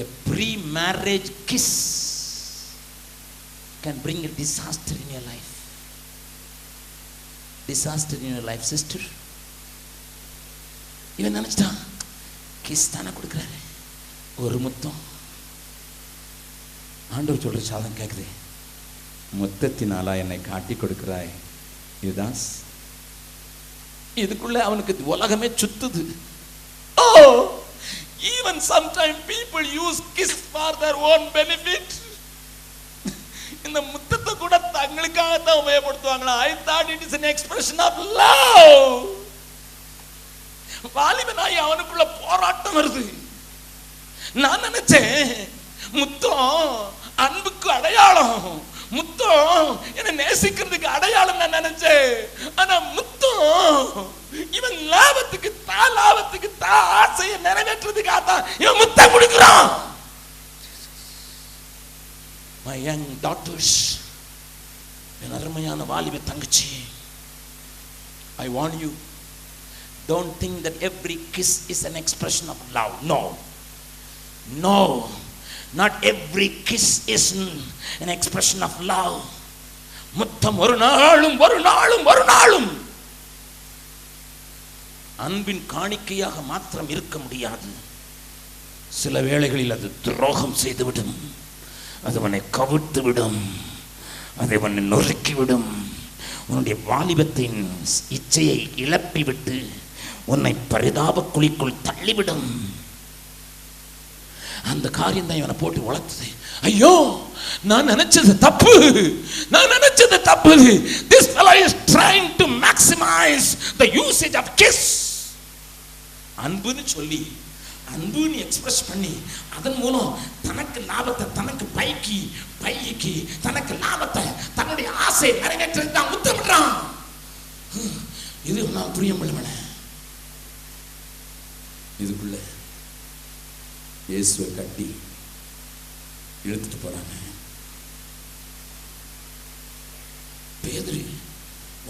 S1: A pre-marriage kiss can bring a disaster in your life. Disaster in your life, sister. இவன் நினைச்சிட்டான் கிஸ் தானே கொடுக்குறாரு, ஒரு முத்தம். ஆண்டவர் சொல்ற சாதம் கேட்குது, முத்தத்தினாலா என்னை காட்டி கொடுக்கிறாய் யூதாஸ். இதுக்குள்ள அவனுக்கு உலகமே சுத்துது. ஓ, even sometimes people use kiss for their own benefit. இந்த முத்தத்தை கூட தங்களுக்காகத்தான் உபயோகப்படுத்துவாங்களா? I thought it is an expression of love. வாலிபனாய் அவனுக்குள்ள போராட்டம் வருது. நான் நினைச்சேன் முத்தம் அன்புக்கு அடையாளம், முத்தம் என்ன நேசிக்கிறதுக்கு அடையாளம் நான் நினைச்சேன். ஆனா முத்தம் இவன் லாபத்துக்கு தான் ஆசையை நிறைவேற்றுறதுக்காக தான் இவன் முத்தம் கொடுக்கிறான். My young daughters, என் அருமையான வாலிப தங்கச்சி, I warn you, don't think that every kiss is an expression of love. No, not every kiss is an expression of love. முத்தம் ஒரு நாளும் அன்பின் காணிக்கையாக மாத்திரம் இருக்க முடியாது. சில வேளைகளில் அது துரோகம் செய்துவிடும், அது அவனை கவிழ்த்து விடும், அதை அவனை நொறுக்கிவிடும். உன்னுடைய வாலிபத்தின் இச்சையை இழப்பிவிட்டு உன்னை பரிதாப குழிக்குள் தள்ளிவிடும். அந்த காரியம் தான் இவனை போட்டு வளர்த்தது. ஐயோ, நான் நினைச்சது தப்பு. This fellow is trying to maximize the usage of kiss. அன்புன்னு சொல்லி, அன்புன்னு எக்ஸ்பிரஸ் பண்ணி, அதன் மூலம் தனக்கு லாபத்தை, தனக்கு பைக்கு தனக்கு லாபத்தை, தன்னுடைய ஆசை நிறைவேற்றது தான் முத்தமிடுறான். இது நான் புரியும் பண்ண இதுக்குள்ள இயேசுவை கட்டி இழுத்துட்டு போறாங்க. பேதுரு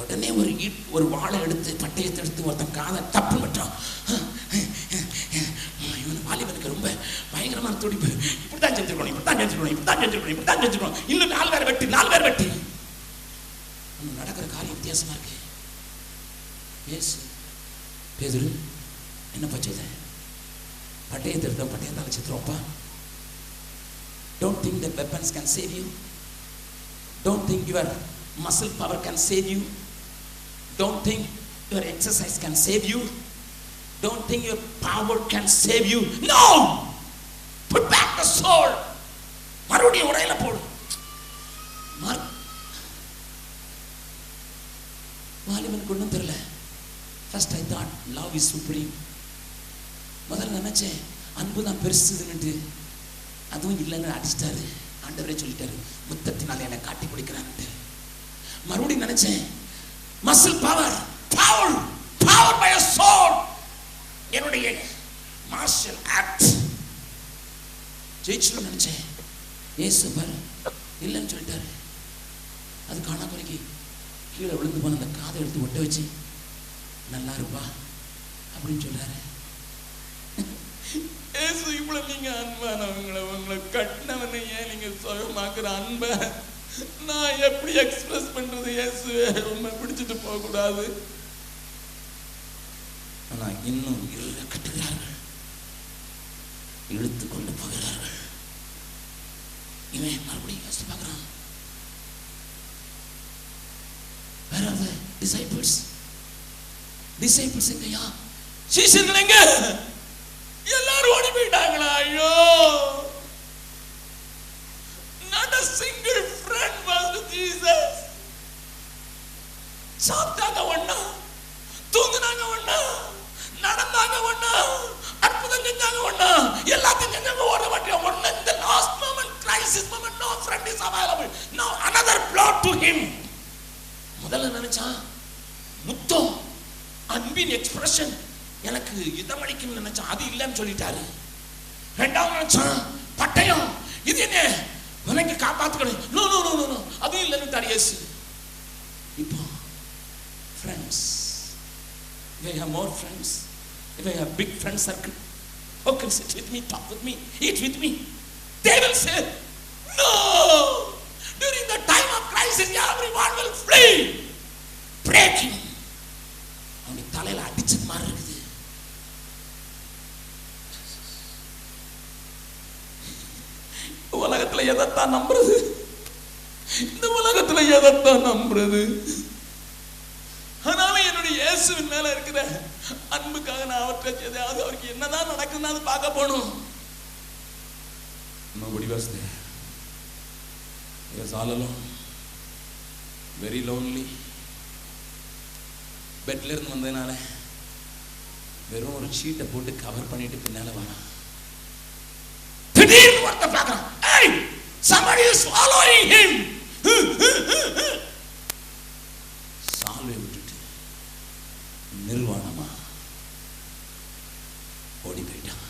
S1: உடனே ஒரு வாளை எடுத்து, பட்டயத்தை எடுத்து ஒருத்தன் காதை தப்பு பட்டான். இவன் வாலிபனுக்கு ரொம்ப பயங்கரமான துடிப்பு. இப்படித்தான் செஞ்சிருக்கணும். இன்னும் 4 பேர் வெட்டி. நடக்கிற காரியம் வித்தியாசமா இருக்கு. இயேசு, பேதுரு என்னப்பா செய்த? பட்டயத்தை எடுத்தோம், பட்டயத்தால செத்துருவோம்ப்பா. Don't think that weapons can save you. Don't think your muscle power can save you. Don't think your exercise can save you. Don't think your power can save you. No! Put back the sword. மறுபடியும் உரையில போடு. வாலிபனுக்கு ஒன்றும் தெரியல. First I thought love is supreme. முதல்ல நினைச்சேன் அன்பு தான் பெருசுன்னுட்டு. அதுவும் இல்லைன்னு அடிச்சிட்டாரு. ஆண்டவரே சொல்லிட்டாரு, முத்தத்தினால என்னை காட்டி கொடுக்கிறான்ட்டு. மறுபடியும் நினைச்சேன் muscle power by a sword, என்னுடைய மார்ஷல் ஆக்ட் ஜெயிச்சுன்னு நினைச்சேன். இயேசு பாரு இல்லைன்னு சொல்லிட்டாரு. அது காணா குறைக்கி கீழே விழுந்து போன அந்த காதை எடுத்து ஒட்ட வச்சு, நல்லா இருப்பா அப்படின்னு சொல்றாரு. ஏசு, இவ்வளவு நீங்க அன்பானவங்களை, உங்களை கட்டினவனை ஏன் நீங்க சுயமாக்குற அன்பை நான் எப்படி எக்ஸ்பிரஸ் பண்றது? இயேசு, உண்மை பிடிச்சிட்டு போக கூடாது. ஆனா இன்னும் கட்டுகிறார்கள், இழுத்து கொண்டு போகிறார்கள். இவன் மறுபடியும் யோசிச்சு பார்க்கிறான். Where are the disciples? Disciples எங்கயா? சீஷர்கள் எங்க? எல்லாரும் ஓடி போயிட்டாங்களா? ஐயோ, not a single friend was with Jesus. சாப்பிட்டாங்க ஒண்ணா, தூங்குனாங்க ஒண்ணா, நடந்தாங்க ஒண்ணா, அற்புதம் செஞ்சாங்க ஒண்ணா, எல்லாத்தையும் செஞ்சாங்க. ஓட மாட்டியா ஒண்ணு. இந்த last moment, crisis moment, no friend is available. Now another blow to him. முதல்ல நினைச்சான் முத்தம் அன்பின் எக்ஸ்பிரஷன் எனக்கு இதமளிக்கும் நினைச்சான். அது இல்லைன்னு சொல்லிட்டாரு. ரெண்டாவது நினைச்சான் பட்டயம், இது என்ன உனக்கு காப்பாத்துக்கணும். நோ நோ நோ நோ, அதுவும் இல்லைன்னு இயேசு. இப்போ friends, if I have more friends, if I have big friend circle, who can sit with me, talk with me, eat with me, they will say no. During the time of crisis everyone will flee. Breaking அவனை தலையில அடிச்சது மாதிரி இருக்குது. உலகத்துல எதைத்தான் நம்புறது? இந்த உலகத்துல எதைத்தான் நம்புறது? ஆனாலும் என்னுடைய இயேசுவின் மேல இருக்கிற அன்புக்காக நான் அவற்றை எதையாவது அவருக்கு என்னதான் நடக்குதுன்னு அது பார்க்க போகணும். Nobody was there. He was all alone. Very lonely. பெட்ல இருந்து வந்ததுனால வெறும் ஒரு ஷீட்டை போட்டு கவர் பண்ணிட்டு பின்னால வரான். திடீர்னு ஒருத்த பார்க்கறான். Hey, somebody is following him. சால்வை விட்டுட்டு நிர்வாணமா ஓடி போயிட்டான்.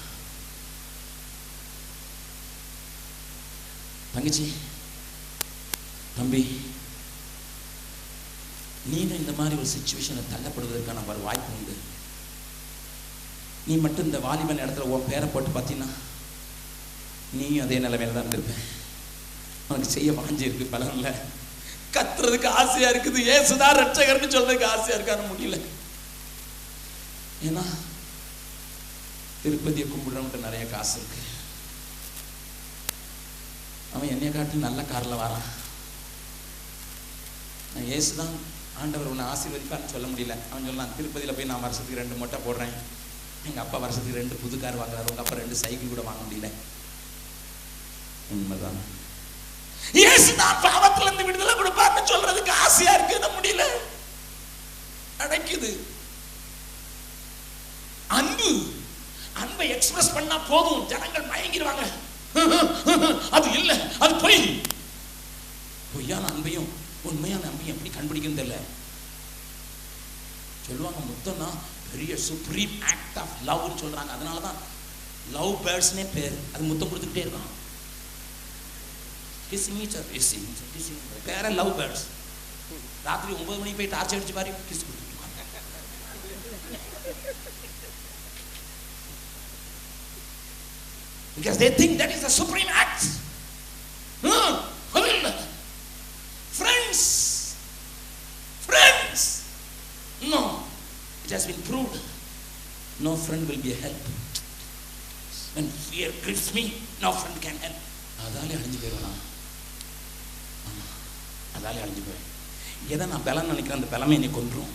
S1: தங்கச்சி, தம்பி, நீங்க இந்த மாதிரி ஒரு சிச்சுவேஷன்ல தள்ளப்படுவதற்கான ஒரு வாய்ப்பு உண்டு. நீ மட்டும் இந்த வாலிபன் இடத்துல உன் பேரை போட்டு பார்த்தீங்கன்னா நீயும் அதே நிலைமையில தான் இருந்திருப்பேன். உனக்கு செய்ய வாஞ்சி இருக்கு, பலன் இல்லை. கத்துறதுக்கு ஆசையா இருக்குது, ஏசுதான் ரட்சகர்னு சொல்றதுக்கு ஆசையா இருக்கான்னு முடியல. ஏன்னா திருப்பதியை கும்பிடுறவன்ட்டு நிறைய காசு இருக்கு. அவன் என்னைய காட்டிலும் நல்ல காரில் வரான். நான் ஏசுதான் ஆண்டவர் உன்னை ஆசீர்வதிப்பான்னு சொல்ல முடியல. அவன் சொல்லலாம், திருப்பதியில் போய் நான் வருஷத்துக்கு 2 மொட்டை போடுறேன், எங்கள் அப்பா வருஷத்துக்கு 2 புது கார் வாங்குறாரு, உங்கள் அப்பா 2 சைக்கிள் கூட வாங்க முடியல. உண்மைதான், இயேசுதான் பாவத்துல இருந்து விடுதலை கொடுப்பார்னு சொல்றதுக்கு ஆசையா இருக்கு, முடியல, அடைக்குது. அன்பை எக்ஸ்பிரஸ் பண்ணா போதும், ஜனங்கள் மயங்கிடுவாங்க. அது இல்ல, அது பொய். பொய்யான அன்பையும் உண்மையான அன்பையும் எப்படி கண்டுபிடிக்கும் தெரியல. சொல்லுவாங்க முத்தம்னா பெரிய சுப்ரீம் ஆக்ட் ஆஃப் லவ்னு சொல்றாங்க. அதனாலதான் லவ் பேர்ட்ஸ்னே பேர். அது முத்தம் கொடுத்துக்கிட்டே இருக்கும். பேர லவ் பேர்ட்ஸ். ராத்திரி 9 மணிக்கு போய் டார்ச் அடிச்சு மாதிரி கிஸ் கொடுத்துருவாங்க. Because they think that is the supreme act. Friends. No, it has been proved. No friend will be a help. When fear grips me, no friend can help. அதாலே அழிஞ்சு போயிடுவேன். அதாலே அழிஞ்சு போயிடுவேன். எதை நான் பலம் நினைக்கிறேன், அந்த பலமே என்னை கொன்றும்.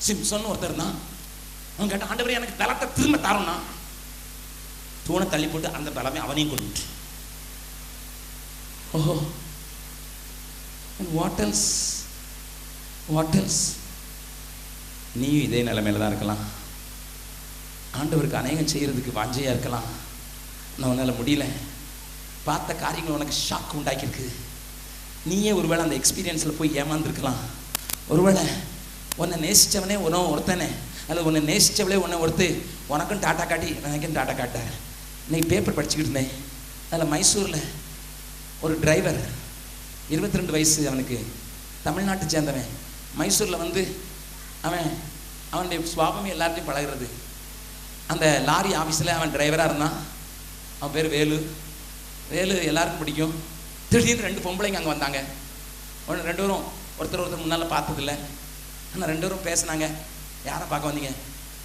S1: சிம்சன் ஒருத்தர் தான், அவன் கேட்ட, ஆண்டவரே எனக்கு பலத்தை திரும்ப தரணும்னா தூணை தள்ளி போட்டு அந்த பலமே அவனையும் கொண்டு. ஓஹோ, வாட் எல்ஸ்? நீயும் இதே நிலைமையில தான் இருக்கலாம். ஆண்டவருக்கு அநேகம் செய்யறதுக்கு வாஞ்சையா இருக்கலாம். நான் உன்னால முடியல. பார்த்த காரியங்கள் உனக்கு ஷாக் உண்டாக்கியிருக்கு. நீயே ஒருவேளை அந்த எக்ஸ்பீரியன்ஸில் போய் ஏமாந்துருக்கலாம். ஒருவேளை உன்னை நேசித்தவனே ஒருத்தனே, அல்லது உன்னை நேசித்தவளே ஒருத்து உனக்கும் டாட்டா காட்டி எனக்கும் டாட்டா காட்டார். இன்னைக்கு பேப்பர் படிச்சுக்கிட்டு இருந்தேன். அதில் மைசூரில் ஒரு டிரைவர், 22 வயசு, அவனுக்கு தமிழ்நாட்டை சேர்ந்தவன். மைசூரில் வந்து அவனுடைய சுவாபமே எல்லார்ட்டையும் பழகிறது. அந்த லாரி ஆஃபீஸில் அவன் டிரைவராக இருந்தான். அவன் பேர் வேலு எல்லாருக்கும் பிடிக்கும். திடீர்னு 2 பொம்பளைங்க அங்கே வந்தாங்க. 2 பேரும் ஒருத்தர் முன்னால் பார்த்ததில்லை. ஆனால் 2 பேரும் பேசினாங்க. யாரை பார்க்க வந்தீங்க?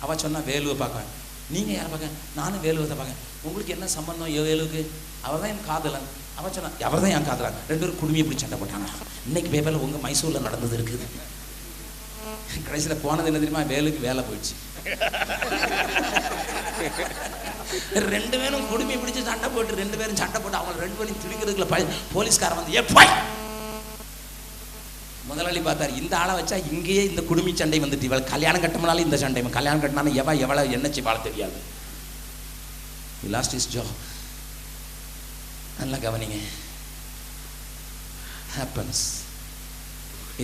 S1: அவள் சொன்னா வேலுவை பார்க்க. நீங்கள் யாரை பார்க்க? நானும் வேலுவை தான் பார்க்க. உங்களுக்கு என்ன சம்பந்தம் வேலுவுக்கு? அவர் தான் என் காதலன். அவன் சொன்னா அவர் தான் என் காதலன். 2 பேரும் குடுமையை பிடிச்சி சண்டை போட்டாங்க. இன்னைக்கு பேப்பரில் உங்கள் மைசூரில் நடந்தது இருக்குது. கடைசியில் போனது என்ன தெரியுமா? வேலுக்கு வேலை போயிடுச்சு. 2 பேரும் குடுமையை பிடிச்சி சண்டை போட்டு 2 பேரும் சண்டை போட்டு அவங்க 2 பேரும் திரிக்கிறதுக்குள்ள போலீஸ்காரன் வந்து ஏப்பாய். முதலாளி பார்த்தார், இந்த ஆளை வச்சா இங்கேயே இந்த குடுமி சண்டை வந்துட்டு, இவள் கல்யாணம் கட்டணும்னாலும் இந்த சண்டை, கல்யாணம் கட்டினாலும் எவ்வளோ என்ன செய்வாள தெரியாது. He lost his job. நல்லா கவனிங்க.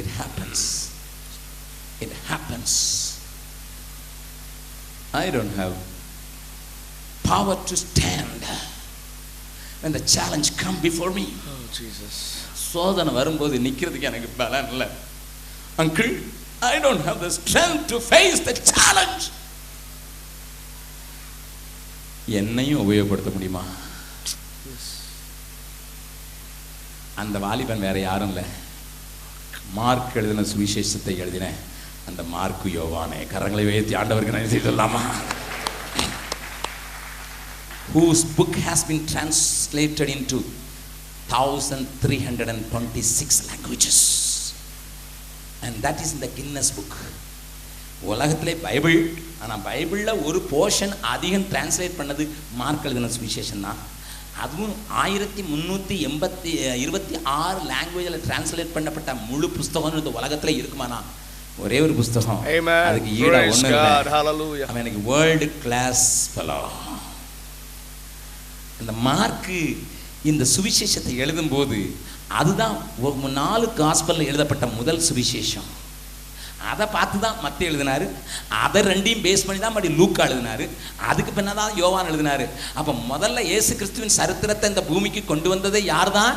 S1: It happens. I don't have power to stand when the challenge come before me.
S2: Oh Jesus.
S1: சோதனை வரும்போது நிக்கிறதுக்கு எனக்கு பலம் இல்லை. Uncle, I don't have the strength to face the challenge. என்னையும் உபயோகப்படுத்த முடியுமா? அந்த வாலிபன் வேற யாரும் இல்லை, மார்க் எழுதின சுவிசேஷத்தை எழுதின அந்த மார்க்கு யோவானே. கரங்களை உயர்த்தி ஆண்டவருக்கு நன்றி சொல்லலாமா? Whose book has been translated into 1326 languages, and that is in the Guinness book. உலகத்திலே பைபிள், ஆனால் பைபிளில் ஒரு போர்ஷன் அதிகம் டிரான்ஸ்லேட் பண்ணது மார்க் எழுதின சுவிசேஷன் தான்.
S3: அதுவும் 1326 லாங்குவேஜில் டிரான்ஸ்லேட் பண்ணப்பட்ட முழு புஸ்தகம் இந்த உலகத்தில் இருக்குமானா ஒரே ஒரு புஸ்தகம். அதுக்கு ஈடா ஒண்ணு இல்லை. அவன் எனக்கு வேர்ல்டு கிளாஸ் ஃபெலோ. அந்த மார்க்கு இந்த சுவிசேஷத்தை எழுதும் போது அதுதான் 4 காஸ்பல்ல எழுதப்பட்ட முதல் சுவிசேஷம். அதை பார்த்து தான் மத்தேயு எழுதினாரு. அதை ரெண்டையும் பேஸ் பண்ணி தான் மறுபடியும் லூக்கா எழுதினாரு. அதுக்கு பின்னதான் யோவான் எழுதினாரு. அப்ப முதல்ல இயேசு கிறிஸ்துவின் சரித்திரத்தை இந்த பூமிக்கு கொண்டு வந்தது யார் தான்?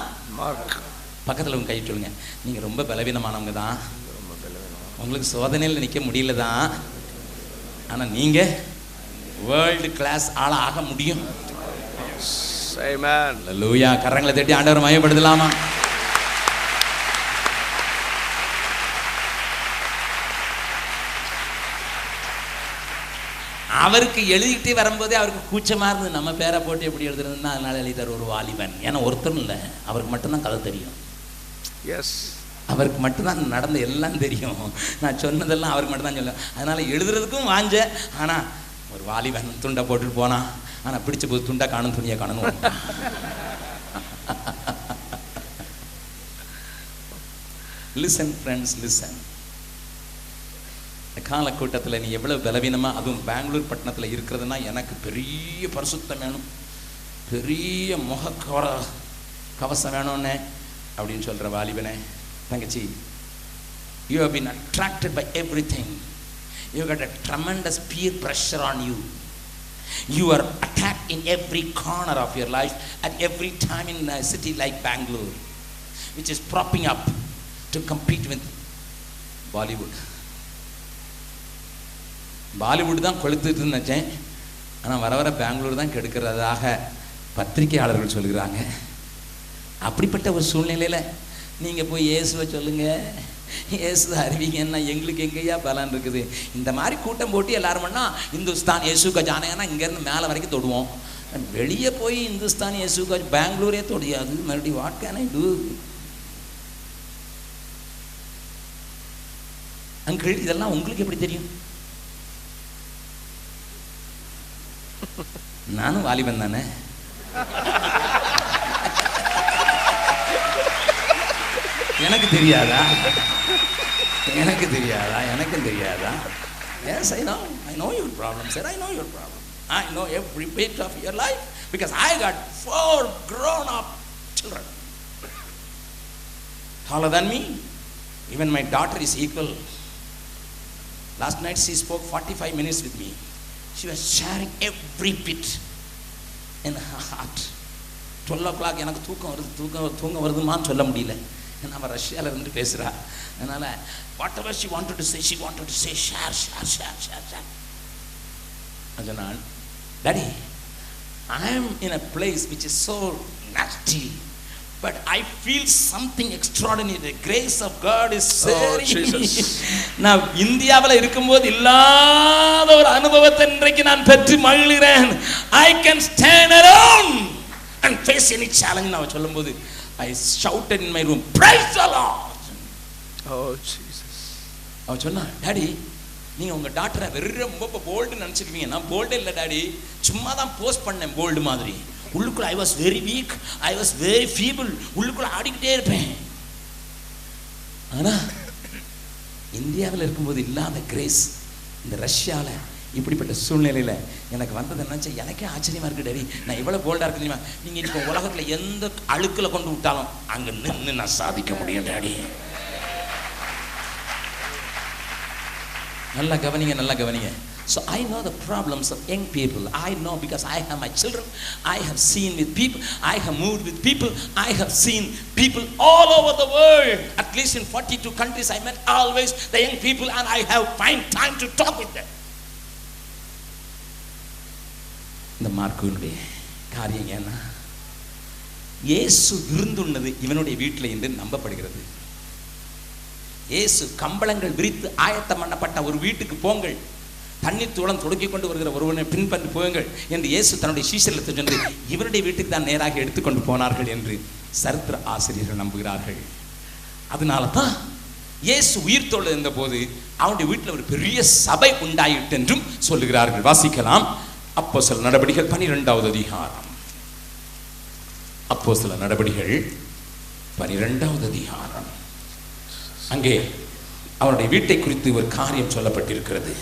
S3: பக்கத்தில் உங்க கை சொல்லுங்க. நீங்க ரொம்ப பலவீனமானவங்க தான், உங்களுக்கு சோதனையில் நிற்க முடியல தான், ஆனா நீங்க வேர்ல்டு கிளாஸ் ஆளா ஆக முடியும். அல்லேலூயா. கரங்களை தட்டி ஆண்டவர் மகிமைப்படுத்தலாமா? அவருக்கு எழுதிக்கிட்டே வரும்போதே அவருக்கு கூச்சமாக இருந்தது, நம்ம பேரை போட்டு எப்படி எழுதுறதுன்னா, அதனால எழுதிட்டார் ஒரு வாலிபன். ஏன்னா ஒருத்தரும் இல்லை, அவருக்கு மட்டும்தான் கதை தெரியும். எஸ், அவருக்கு மட்டும்தான் நடந்த எல்லாம் தெரியும். நான் சொன்னதெல்லாம் அவருக்கு மட்டும்தான் சொல்லுவேன். அதனால எழுதுறதுக்கும் வாஞ்ச. ஆனால் ஒரு வாலிபன் துண்டை போட்டுட்டு போனான். ஆனால் பிடிச்ச போது துண்டை காணும், துணியை காணணும். Listen friends, listen. காலக்கூட்டத்தில் நீ எவ்வளவு பலவீனமாக, அதுவும் பெங்களூர் பட்டணத்தில் இருக்கிறதுனா எனக்கு பெரிய பரிசுத்தம் வேணும், பெரிய கவசம் வேணும்னே அப்படின்னு சொல்கிற வாலிபனே, தங்கச்சி, you have been attracted by everything. You got a tremendous peer pressure on you. You are attacked in every corner of your life at every time in a city like Bangalore, which is propping up to compete with Bollywood. Bollywood தான் கொளுத்துட்டு நினச்சேன், ஆனால் வர வர பெங்களூர் தான் கெடுக்கிறதாக பத்திரிகையாளர்கள் சொல்கிறாங்க. அப்படிப்பட்ட ஒரு சூழ்நிலையில் நீங்கள் போய் இயேசுவை சொல்லுங்கள், இயேசு அறிவிங்கன்னா எங்களுக்கு எங்கேயா பலன் இருக்குது? இந்த மாதிரி கூட்டம் போட்டு எல்லாரும் பண்ணால் இந்துஸ்தான் இயேசுக்கா ஜானேன்னா இங்கேருந்து மேலே வரைக்கும் தொடுவோம். வெளியே போய் இந்துஸ்தான் இயேசுக்கா பெங்களூரே தொடியாது. மறுபடியும் what can I do? Uncle, இதெல்லாம் உங்களுக்கு எப்படி தெரியும்? நானும் வாலிபன் தானே. எனக்கு தெரியாதா? எனக்கு தெரியாதா? எனக்கும் தெரியாதா? Yes, I know your problem, sir. I know your problem. I know every bit of your life because I got 4 grown-up children taller than me. Even my daughter is equal. Last night she spoke 45 minutes with me. She was sharing every bit in her heart. 12 o'clock எனக்கு தூக்கம் வருதுமான்னு சொல்ல முடியல. நம்ம ரஷ்யாவில் இருந்து பேசுகிறா. அதனால் whatever she wanted to say, share. அதனால், Daddy, I am in a place which is so nasty, but I feel something extraordinary. The grace of God is sharing me. நான் இந்தியாவில் இருக்கும்போது இல்லாத ஒரு அனுபவத்தை இன்றைக்கு நான் பெற்று மகிழ்கிறேன். I can stand alone and face any challenge. நான் சொல்லும்போது I shouted in my room, praise the Lord. Oh Jesus. அவ சொன்னா, டாடி நீங்க உங்க டாக்டரை ரொம்ப போல்டு நினைச்சிருக்கீங்க. நான் போல்டே இல்லை டாடி, சும்மா தான் போஸ்ட் பண்ணேன் போல்டு மாதிரி. உள்ளுக்குள்ள I was very weak, I was very feeble. உள்ளுக்குள்ள ஆடிக்கிட்டே இருப்பேன். ஆனா இந்தியாவில் இருக்கும்போது இல்லாத கிரேஸ் இந்த ரஷ்யாவில் இப்படிப்பட்ட சூழ்நிலையில எனக்கு வந்தது நினைச்சா எனக்கே ஆச்சரியமா இருக்கு டாடி. நான் எவ்வளவு போல்டா இருக்கு தெரியுமா? நீங்க இப்போ உலகத்துல எந்த அழுக்குல கொண்டு விட்டாலும் அங்க நின்று நான் சாதிக்க முடியும் டாடி. நல்லா கவனிங்க. So I know the problems of young people. I know because I have my children. I have seen with people. I have moved with people. I have seen people all over the world. At least in 42 countries I met always the young people, and I have find time to talk with them. இந்த மார்க்குடைய காரியம் என்ன? இயேசு விருந்துண்ணது இவனுடைய வீட்டில் என்று நம்பப்படுகிறது. இயேசு கம்பளங்கள் விரித்து ஆயத்தம் பண்ணப்பட்ட ஒரு வீட்டுக்கு போங்கள், தண்ணீர் தூளம் துடுக்கிக் கொண்டு வருகிற ஒருவனை பின்பற்றி போயுங்கள் என்று இயேசு தன்னுடைய சீஷர்களுக்கு சொன்னது இவருடைய வீட்டுக்கு தான் நேராக எடுத்துக்கொண்டு போனார்கள் என்று சரித்திர ஆசிரியர்கள் நம்புகிறார்கள். அதனால தான் இயேசு உயிர்த்தோடு இருந்த போது அவனுடைய வீட்டில் ஒரு பெரிய சபை உண்டாயிட்டு என்றும் சொல்லுகிறார்கள். வாசிக்கலாம், அப்போஸ்தலர் நடபடிகள் 12வது அதிகாரம். அப்போஸ்தல நடபடிகள் 12வது அதிகாரம். அங்கே அவருடைய வீட்டை குறித்து ஒரு காரியம் சொல்லப்பட்டிருக்கிறது.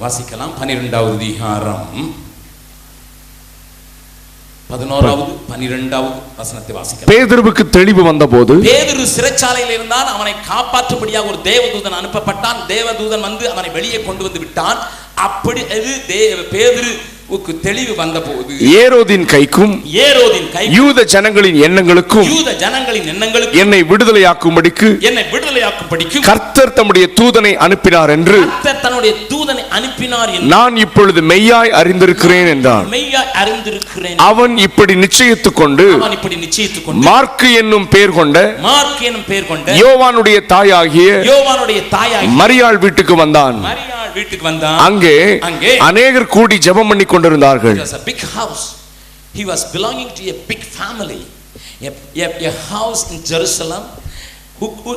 S3: வாசிக்கலாம். 12வது அதிகாரம் 11வது 12வது வசனத்தை வாசிக்கலாம்.
S2: பேதுருவுக்கு தெளிவு வந்தபோது,
S3: பேதுரு சிறைச்சாலையில் இருந்தான். அவனை காப்பாற்றும்படியாக ஒரு தேவதூதன் அனுப்பப்பட்டான். தேவதூதன் வந்து அவனை வெளியே கொண்டு வந்து விட்டான். அப்படி பேதுருவுக்கு தெளிவு வந்தபோது
S2: ஏரோதின் கைக்கும் யூத ஜனங்களின் எண்ணங்களுக்கும் என்னை விடுதலையாக்கும்படிக்கு கர்த்தர் தம்முடைய தூதனை அனுப்பினார் என்று நான் இப்பொழுது மெய்யாய் அறிந்திருக்கிறேன் என்றான். அவன் இப்படி நிச்சயித்துக் கொண்டு மார்க்கு என்னும் பெயர் கொண்ட யோவானுடைய தாயாகிய மரியாள் வீட்டுக்கு வந்தான். அங்கே அநேகர் கூடி ஜெபம் பண்ணி கொண்டிருந்தார்கள்.
S3: It was a big house. He was belonging to a big family, a house in Jerusalem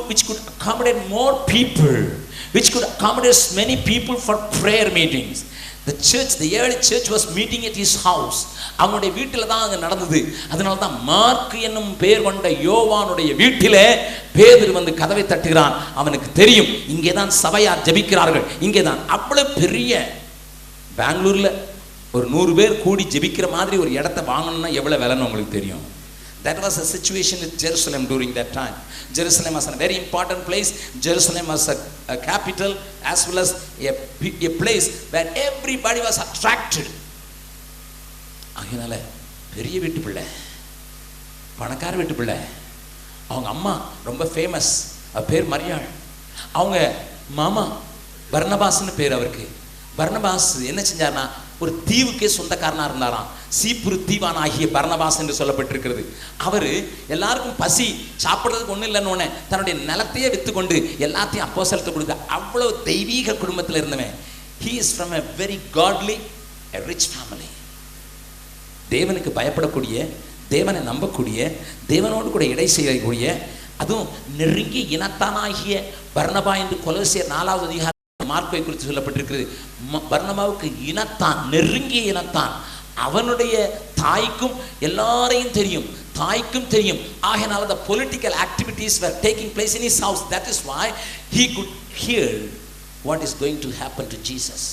S3: which could accommodate more people, which could accommodate many people for prayer meetings. The church, the early church was meeting at his house. அவனுடைய வீட்டில தான் அது நடந்தது. அதனால தான் மார்க் என்னும் பெயர் கொண்ட யோவானுடைய வீட்டிலே பேதுரு வந்து கதவை தட்டுகிறான். அவனுக்கு தெரியும் இங்கே தான் சபையார் ஜெபிக்கிறார்கள், இங்கே தான். அவ்வளவு பெரிய பெங்களூர்ல ஒரு 100 பேர் கூடி ஜெபிக்கிற மாதிரி ஒரு இடத்தை வாங்கணும்னா எவ்வளவு விலைன்னு உங்களுக்கு தெரியும். That was a situation with Jerusalem during that time. Jerusalem was a very important place. Jerusalem was a capital as well as a place where everybody was attracted. ஆகையால பெரிய வீட்டு பிள்ளை, பணக்கார வீட்டு பிள்ளை. அவங்க அம்மா ரொம்ப ஃபேமஸ், பேர் மரியாள். அவங்க மாமா பர்னபாஸ்னு பேர் அவருக்கு. பர்னபாஸ் என்ன செஞ்சார்னா ஒரு தீவுக்கே சொந்தக்காரனா இருந்தாராம். சீப்புரு தீவான் ஆகிய பர்னபாஸ் என்று சொல்லப்பட்டிருக்கிறது. அவர் எல்லாருக்கும் பசி சாப்பிட்றதுக்கு ஒன்றும் இல்லைன்னு தன்னுடைய நிலத்தையே விற்று கொண்டு எல்லாத்தையும் அப்போஸ்தலருக்கு கொடுக்க அவ்வளவு தெய்வீக குடும்பத்தில் இருந்தவன். He is from a very godly, a rich family. தேவனுக்கு பயப்படக்கூடிய, தேவனை நம்பக்கூடிய, தேவனோடு கூட இடை செய்யக்கூடிய, அதுவும் நெருங்கிய இனத்தானாகிய பர்னபா என்று கொலோசியர் 4வது அதிகாரம் மார்க்கை குறித்து சொல்லப்பட்டிருக்கிறது. பர்னபாவுக்கு இனத்தான், நெருங்கிய இனத்தான். அவனுடைய தாய்க்கும் எல்லாரையும் தெரியும், தாய்க்கும் தெரியும். ஆகையால் the political activities were taking place in his house. That is why he could hear what is going to happen to Jesus.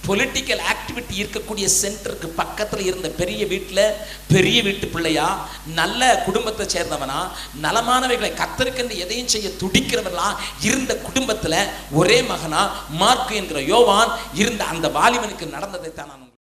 S3: Political activity இருக்கக்கூடிய சென்டருக்கு பக்கத்தில் இருந்த பெரிய வீட்டில் பெரிய வீட்டு பிள்ளையா, நல்ல குடும்பத்தை சேர்ந்தவனா, நலமானவைகளை கர்த்தருக்கென்று எதையும் செய்ய துடிக்கிறவர்களா இருந்த குடும்பத்தில் ஒரே மகனா மார்க்கு என்கிற யோவான் இருந்த அந்த வாலிபனுக்கு நடந்ததை தான் நான்